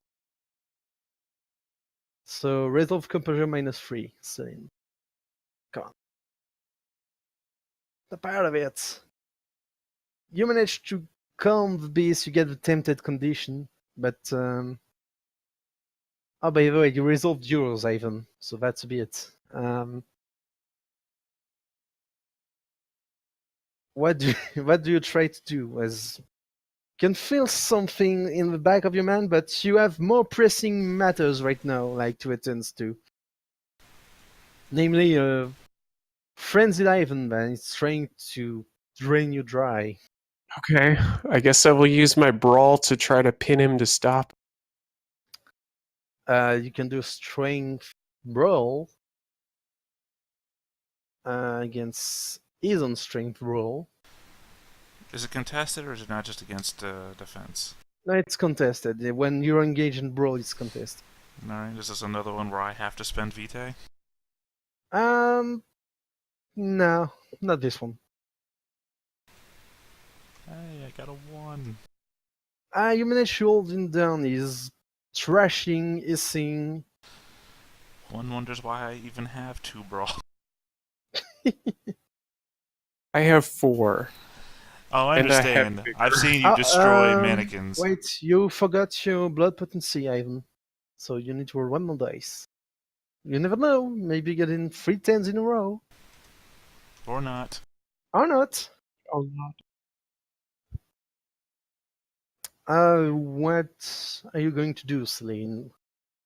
So resolve composure -3. Celine. Come on. The part of it. You managed to calm the beast, you get the tempted condition, but oh, by the way, you resolved yours, Ivan, so that's a bit. What do what do you try to do? As you can feel something in the back of your mind, but you have more pressing matters right now, like to attend to. Namely, frenzied Ivan man is trying to drain you dry. Okay, I guess I will use my brawl to try to pin him to stop. You can do a strength brawl against his own strength roll. Is it contested or is it not just against defense? No, it's contested. When you're engaged in brawl, it's contested. Alright, this is another one where I have to spend vitae. No, not this one. Hey, I got a 1. You manage to hold him down. He's thrashing, hissing. One wonders why I even have 2 brawl. I have 4. Oh, I And I have understand. vigor. I've seen you destroy mannequins. Wait, you forgot your blood potency, Ivan. So you need to roll 1 more dice. You never know. Maybe get in 3 10s in a row. Or not. Or not. Oh, no. What are you going to do, Celine?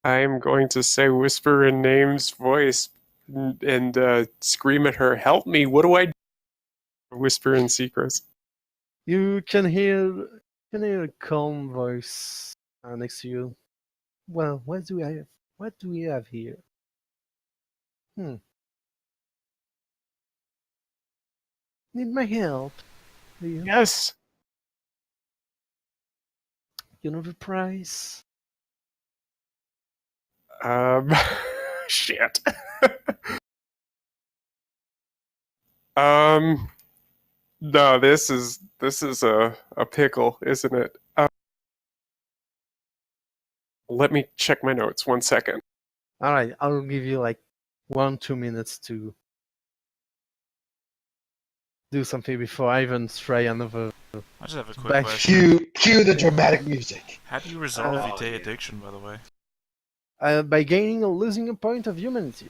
I'm going to say whisper in Name's voice and scream at her, "Help me, what do I do?" Whisper in secrets. You can hear a calm voice next to you. Well, what do I have? What do we have here? Need my help? Do you? Yes. You know the price? Shit. No, this is a pickle, isn't it? Let me check my notes 1 second. All right, I'll give you like 1-2 minutes to do something before I even try another. I just have a quick Back- question. Cue the dramatic music. How do you resolve Oh, vitae yeah. addiction, by the way? By gaining or losing a point of humanity.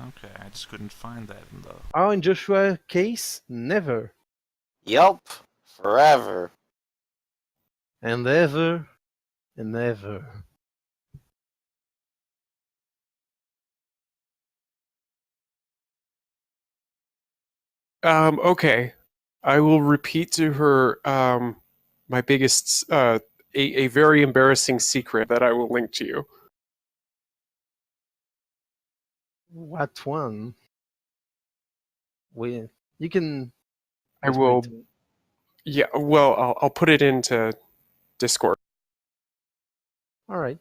Okay, I just couldn't find that in the... Oh, in Joshua's case, never. Yup. Forever. And ever. And ever. Okay. I will repeat to her my biggest a very embarrassing secret that I will link to you. What one? You can. I will. Yeah, well, I'll put it into Discord. All right.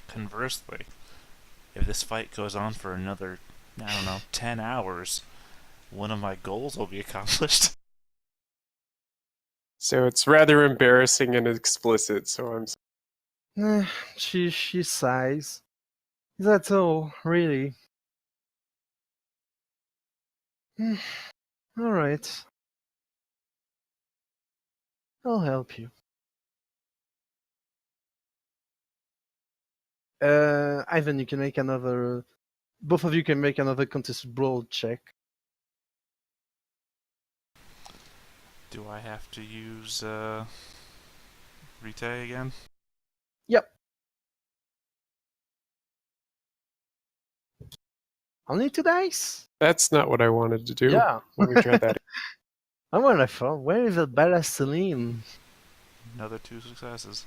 Conversely, if this fight goes on for another, I don't know, 10 hours, one of my goals will be accomplished. So it's rather embarrassing and explicit. So I'm. She sighs. That's all, really. All right. I'll help you. Ivan, you can make another. Both of you can make another contested brawl check. Do I have to use Rite again? Yep. Only 2 dice? That's not what I wanted to do. Yeah. Let me try that. I wonderful. Where is that badass Celine? Another 2 successes.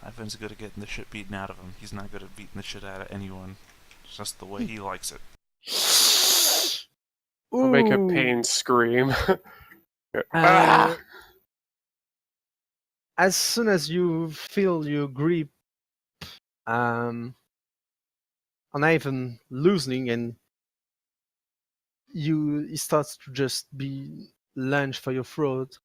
Ivan's good at getting the shit beaten out of him. He's not good at beating the shit out of anyone. It's just the way he likes it. I'll make a Ooh. pain scream. Uh, as soon as you feel your grip on Ivan loosening and it starts to just be lunge for your throat.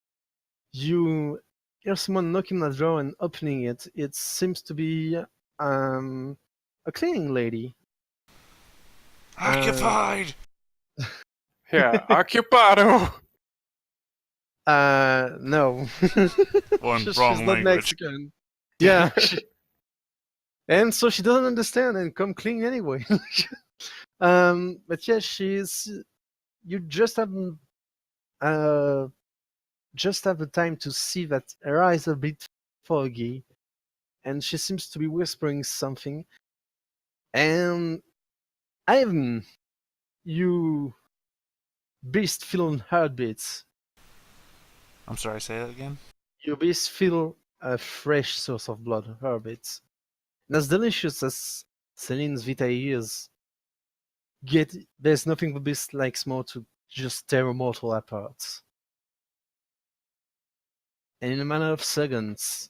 You hear someone knocking on the door and opening it. It seems to be a cleaning lady. Occupied! Yeah, occupado. No. One She's wrong not language. Mexican. Yeah. And so she doesn't understand and come clean anyway. But yeah, you just have the time to see that her eyes are a bit foggy, and she seems to be whispering something. And Ivan, you beast feel heartbeats. I'm sorry, say that again? You beast feel a fresh source of blood, heartbeats. And as delicious as Celine's Vita is, there's nothing the beast likes more to just tear a mortal apart. And in a matter of seconds,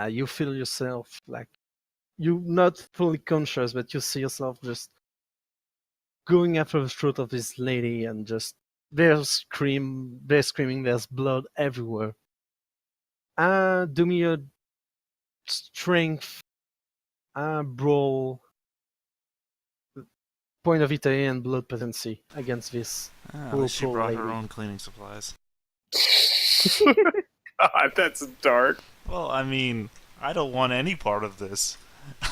you feel yourself like you're not fully conscious, but you see yourself just going after the throat of this lady, and just they're screaming, there's blood everywhere. Do me a strength brawl, point of vitae and blood potency against this At poor, least she poor brought lady. her own cleaning supplies. God, that's dark. Well, I mean, I don't want any part of this.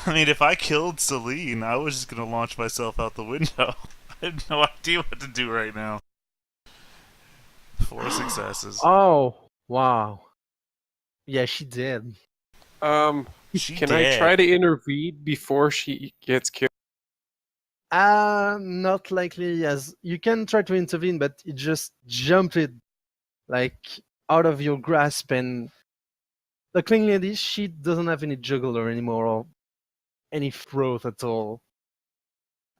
I mean, if I killed Celine, I was just gonna launch myself out the window. I have no idea what to do right now. 4 successes. Oh, wow. Yeah, she did. She Can dead. I try to intervene before she gets killed? Not likely, as you can try to intervene, but it just jumped it like out of your grasp, and the clean lady, she doesn't have any jugular anymore or any throat at all.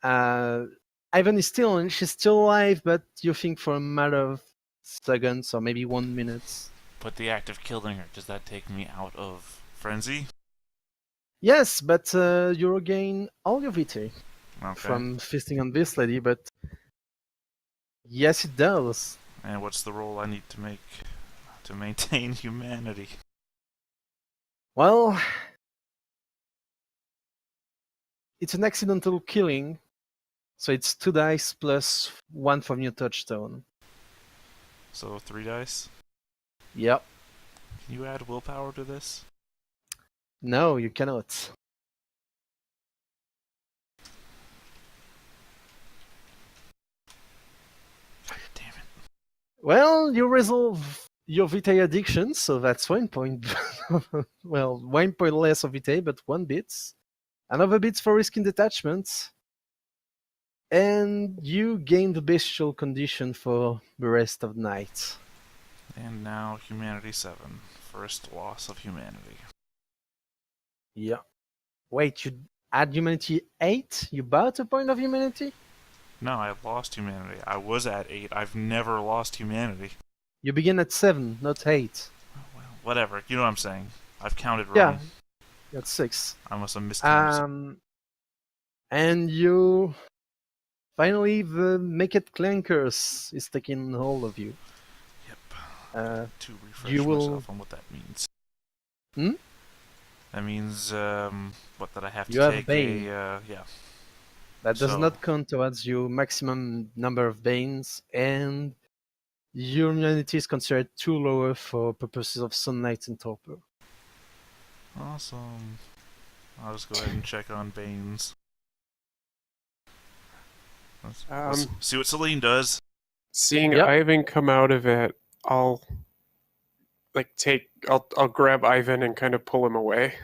Ivan is she's still alive, but you think for a matter of seconds or maybe 1 minute. But the act of killing her, does that take me out of frenzy? Yes, but you regain all your vitae Okay. from feasting on this lady, but yes, it does. And what's the roll I need to make to maintain humanity? Well, it's an accidental killing, so it's 2 dice plus 1 from your touchstone. So 3 dice? Yep. Can you add willpower to this? No, you cannot. God damn it. Well, you resolve your vitae addiction, so that's 1 point. Well, 1 point less of vitae, but 1 bit. Another bit for risking detachment. And you gain the bestial condition for the rest of the night. And now humanity 7. First loss of humanity. Yeah. Wait, you add humanity 8? You bought a point of humanity? No, I lost humanity. I was at 8. I've never lost humanity. You begin at 7, not 8. Oh, well, whatever. You know what I'm saying. I've counted wrong. Yeah, that's 6. I must have miscounted. And you finally the make it clan curse is taking hold of you. Yep. To refresh you will- myself on what that means. Hmm? That means what, that I have to You have take Bane. yeah. That does So- not count towards your maximum number of banes, and your immunity is considered too lower for purposes of sunlight and torpor. Awesome. I'll just go ahead and check on Bane's. Let's see what Celine does. Seeing Yep. Ivan come out of it, I'll I'll grab Ivan and kind of pull him away.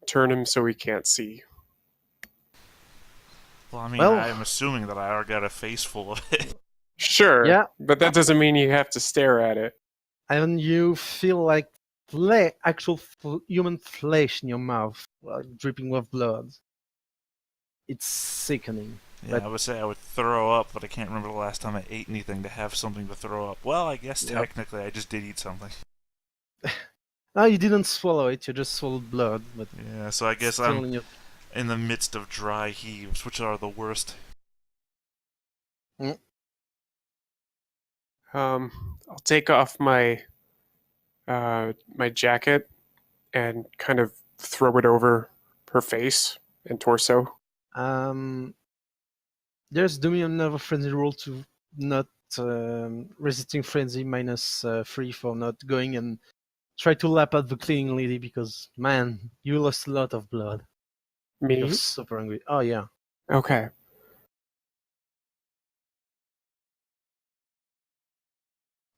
Turn him so he can't see. Well, I mean, Well- I'm assuming that I already got a face full of it. Sure. Yeah. But that doesn't mean you have to stare at it. And you feel like actual human flesh in your mouth, dripping with blood. It's sickening. Yeah, But- I would say I would throw up, but I can't remember the last time I ate anything to have something to throw up. Well, I guess Yep. technically I just did eat something. No, you didn't swallow it, you just swallowed blood, but Yeah, so I guess still I'm in your... in the midst of dry heaves, which are the worst. Mm. I'll take off my my jacket and kind of throw it over her face and torso. Just do me another frenzy roll to not resisting frenzy -3 for not going and try to lap at the cleaning lady because man, you lost a lot of blood. You're Me? super angry. Oh yeah. Okay.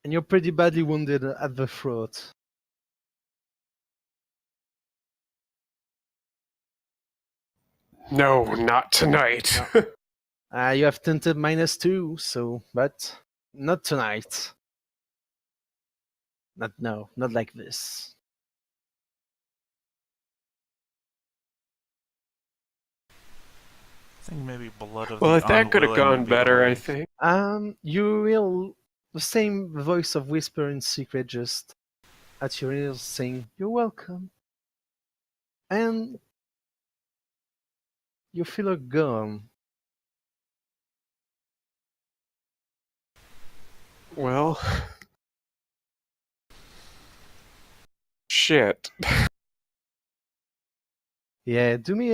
And you're pretty badly wounded at the throat. No, not tonight. You have tinted -2, so but not tonight. Not like this. I think maybe blood of Well, the that could have unwilling gone would be the better, I way. think. You will the same voice of whisper in secret just at your ears saying, "You're welcome." And you feel a gun. Well, shit. Yeah, do me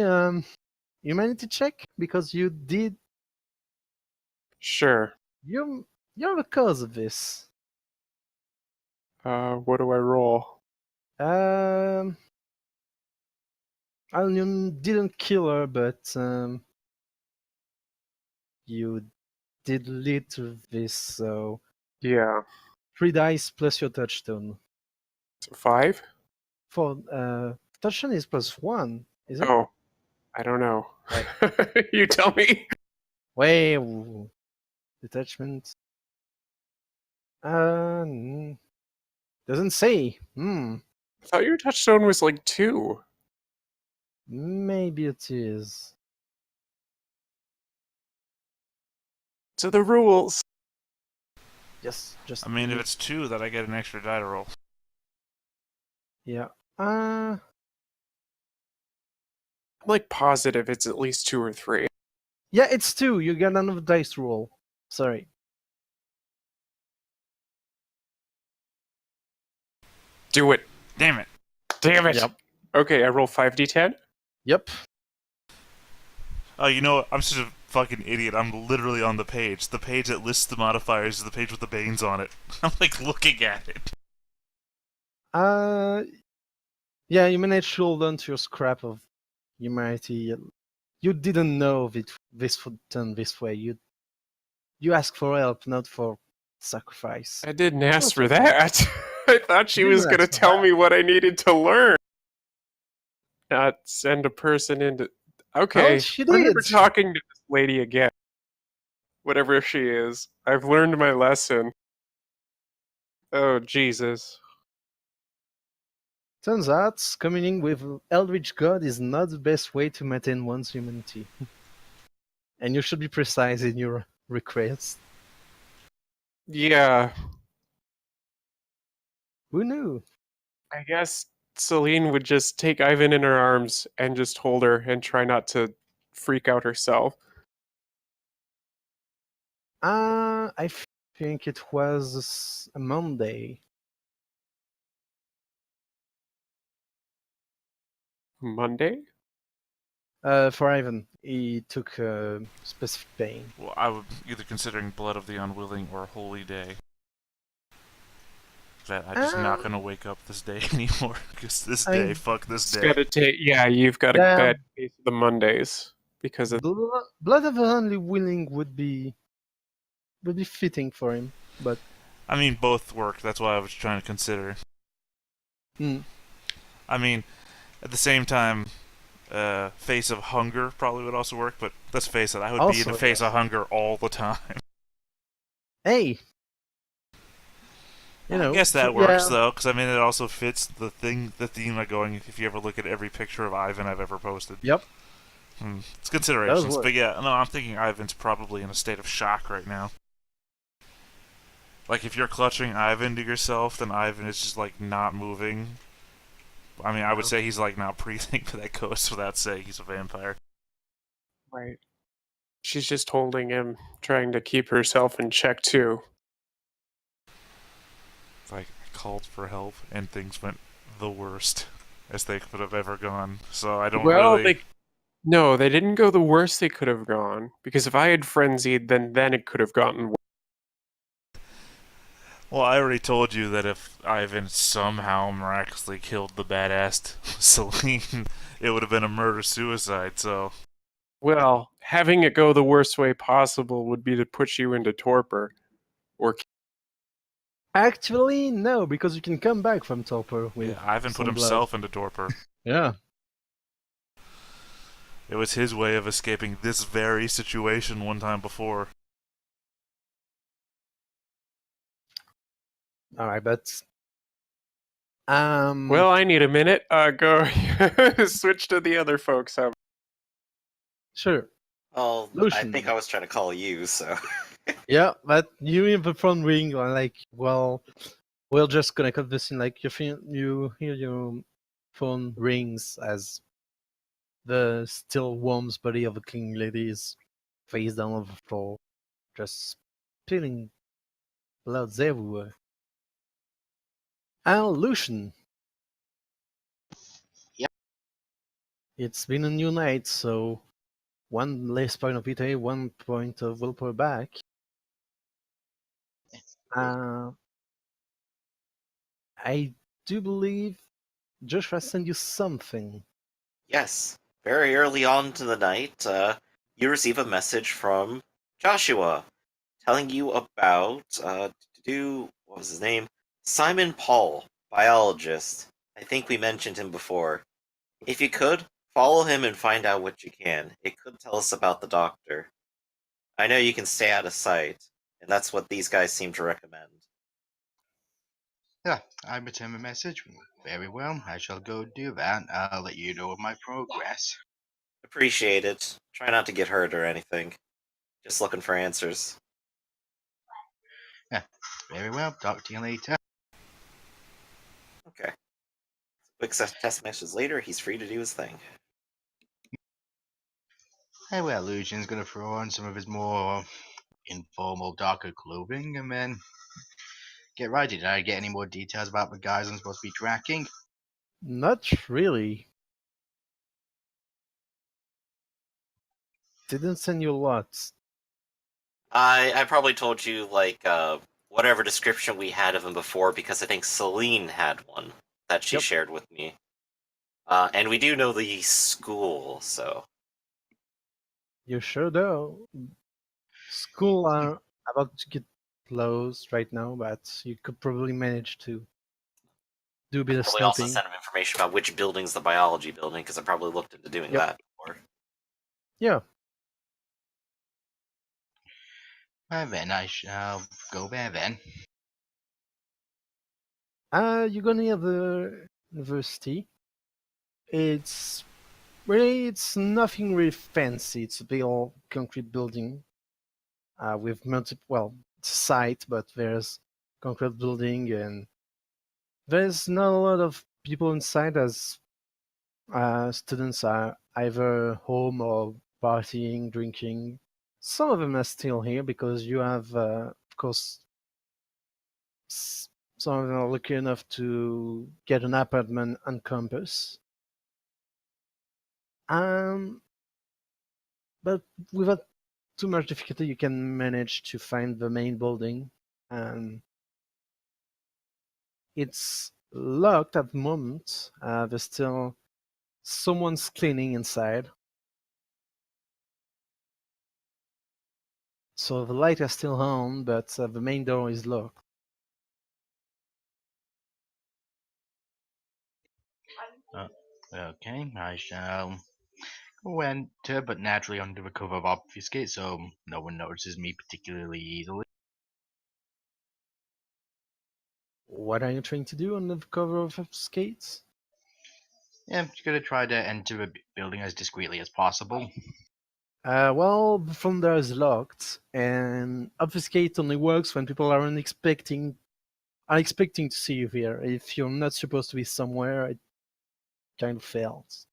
humanity check because you did Sure. you're the cause of this. What do I roll? Um you didn't kill her, but you did lead to this, so Yeah. 3 dice plus your touchstone. So 5? For touchstone is +1, is it? Oh, I don't know. Wait. You tell me. Wait, detachment. Doesn't say. I thought your touchstone was like 2. Maybe it is. So the rules. Just. I mean, if it's 2, then I get an extra die to roll. Yeah. I'm like positive it's at least 2 or 3. Yeah, it's 2. You got another dice roll. Sorry. Do it. Damn it. Damn it. Yep. Okay, I roll 5d10. Yep. Oh, you know what? I'm such a fucking idiot. I'm literally on the page. The page that lists the modifiers is the page with the banes on it. I'm like looking at it. Yeah, you managed to hold on to your scrap of humanity. You didn't know this would turn this way. You asked for help, not for sacrifice. I didn't ask Sure, for that. I thought she You was didn't going to ask for tell that. me what I needed to learn. Not send a person into. Okay, she we're never did. talking to this lady again. Whatever she is. I've learned my lesson. Oh, Jesus. Turns out, communing with Eldritch God is not the best way to maintain one's humanity. And you should be precise in your request. Yeah, Who knew? I guess Celine would just take Ivan in her arms and just hold her and try not to freak out herself. I think it was a Monday. Monday? For Ivan, he took specific pain. Well, I would either considering blood of the unwilling or holy day. That I'm just not gonna wake up this day anymore. Because this I day, mean, fuck this It's day. gotta take. Yeah, you've got a Yeah. bad case of the Mondays because of. Blood of the Unwilling would be fitting for him, but I mean, both work. That's why I was trying to consider. I mean, at the same time, face of hunger probably would also work. But let's face it, I would be in Also, the face yes. of hunger all the time. Hey, you know, I guess that works yeah. though, because I mean, it also fits the theme I'm going. If you ever look at every picture of Ivan I've ever posted. Yep. It's considerations, work. but yeah, no, I'm thinking Ivan's probably in a state of shock right now. Like, if you're clutching Ivan to yourself, then Ivan is just, like, not moving. I mean, I would say he's, like, not breathing, but that goes without saying he's a vampire. Right. She's just holding him, trying to keep herself in check too. Like, I called for help and things went the worst as they could have ever gone. So I don't really. No, they didn't go the worst they could have gone. Because if I had frenzied, then it could have gotten worse. Well, I already told you that if Ivan somehow miraculously killed the badass Celine, it would have been a murder-suicide, so... Well, having it go the worst way possible would be to put you into torpor. Or Actually, no, because you can come back from torpor with Yeah, Ivan put some blood. himself into torpor. Yeah. It was his way of escaping this very situation one time before. All right, but well, I need a minute. Go switch to the other folks. sure. Well, I Lucian. think I was trying to call you, so. Yeah, but you in the phone ring, like, well, we're just gonna cut this in. Like, you hear your phone rings as the still warm body of a clean lady is face down on the floor, just spilling blood everywhere. And Lucian. Yep. It's been a new night, so one less point of VTA, 1 point of willpower back. I do believe Joshua sent you something. Yes, very early on to the night, you receive a message from Joshua telling you about, what was his name? Simon Paul, biologist. I think we mentioned him before. If you could, follow him and find out what you can. It could tell us about the doctor. I know you can stay out of sight, and that's what these guys seem to recommend. Yeah, I return the message. Very well, I shall go do that. I'll let you know of my progress. Appreciate it. Try not to get hurt or anything. Just looking for answers. Yeah, very well. Talk to you later. Okay. Quick test messages later, he's free to do his thing. Hey, well, Lucian's gonna throw on some of his more informal, darker clothing and then get right. Did I get any more details about the guys I'm supposed to be tracking? Not really. Didn't send you a lot. I probably told you, like, whatever description we had of him before, because I think Celine had one that she Yep. shared with me. And we do know the school, so. You sure do. School are about to get closed right now, but you could probably manage to do a bit of Probably also sniping. send him information about which building's the biology building, because I probably looked into doing Yep. that before. Yeah. Well, then I shall go there then. You go near the university. It's nothing really fancy. It's a big old concrete building with multiple. Well, it's a site, but there's concrete building and there's not a lot of people inside as students are either home or partying, drinking. Some of them are still here because you have, of course, some of them are lucky enough to get an apartment on campus. But without too much difficulty, you can manage to find the main building. It's locked at the moment. There's still someone's cleaning inside. So the light is still on, but the main door is locked. Okay, I shall go enter, but naturally under the cover of obfuscate, so no one notices me particularly easily. What are you trying to do on the cover of skates? Yeah, just gonna try to enter the building as discreetly as possible. Well, the front door is locked, and obfuscate only works when people are expecting to see you here. If you're not supposed to be somewhere, it kind of fails.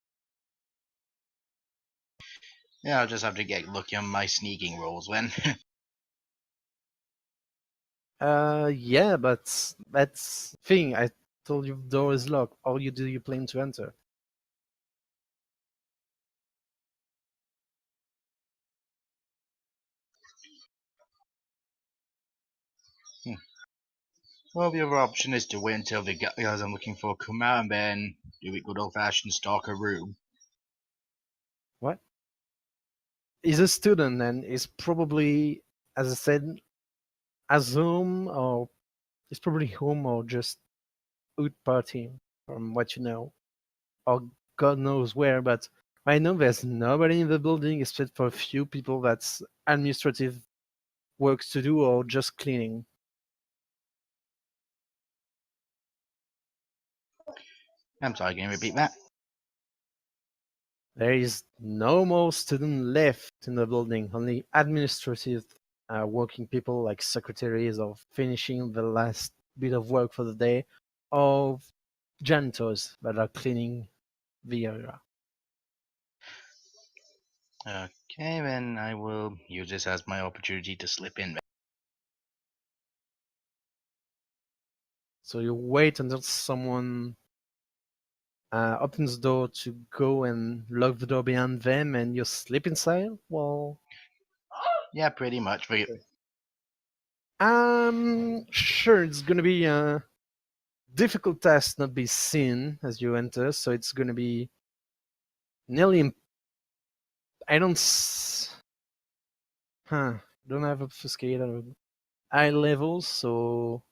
Yeah, I'll just have to get lucky on my sneaking rolls when. Yeah, but that's thing. I told you the door is locked. How do you plan to enter? Well, the other option is to wait until the guys I'm looking for come out and then do it good old fashioned stalk a room. What? He's a student and is probably, as I said, as home or he's probably home or just out partying, from what you know, or God knows where. But I know there's nobody in the building except for a few people that's administrative works to do or just cleaning. I'm sorry, can you repeat that? There is no more student left in the building, only administrative working people like secretaries or finishing the last bit of work for the day, or janitors that are cleaning the area. Okay, then I will use this as my opportunity to slip in. So you wait until someone opens the door to go and lock the door behind them, and you slip inside. Well, Yeah, pretty much. sure, it's gonna be a difficult task not be seen as you enter, so it's gonna be nearly. I don't. Don't have obfuscate at high levels, so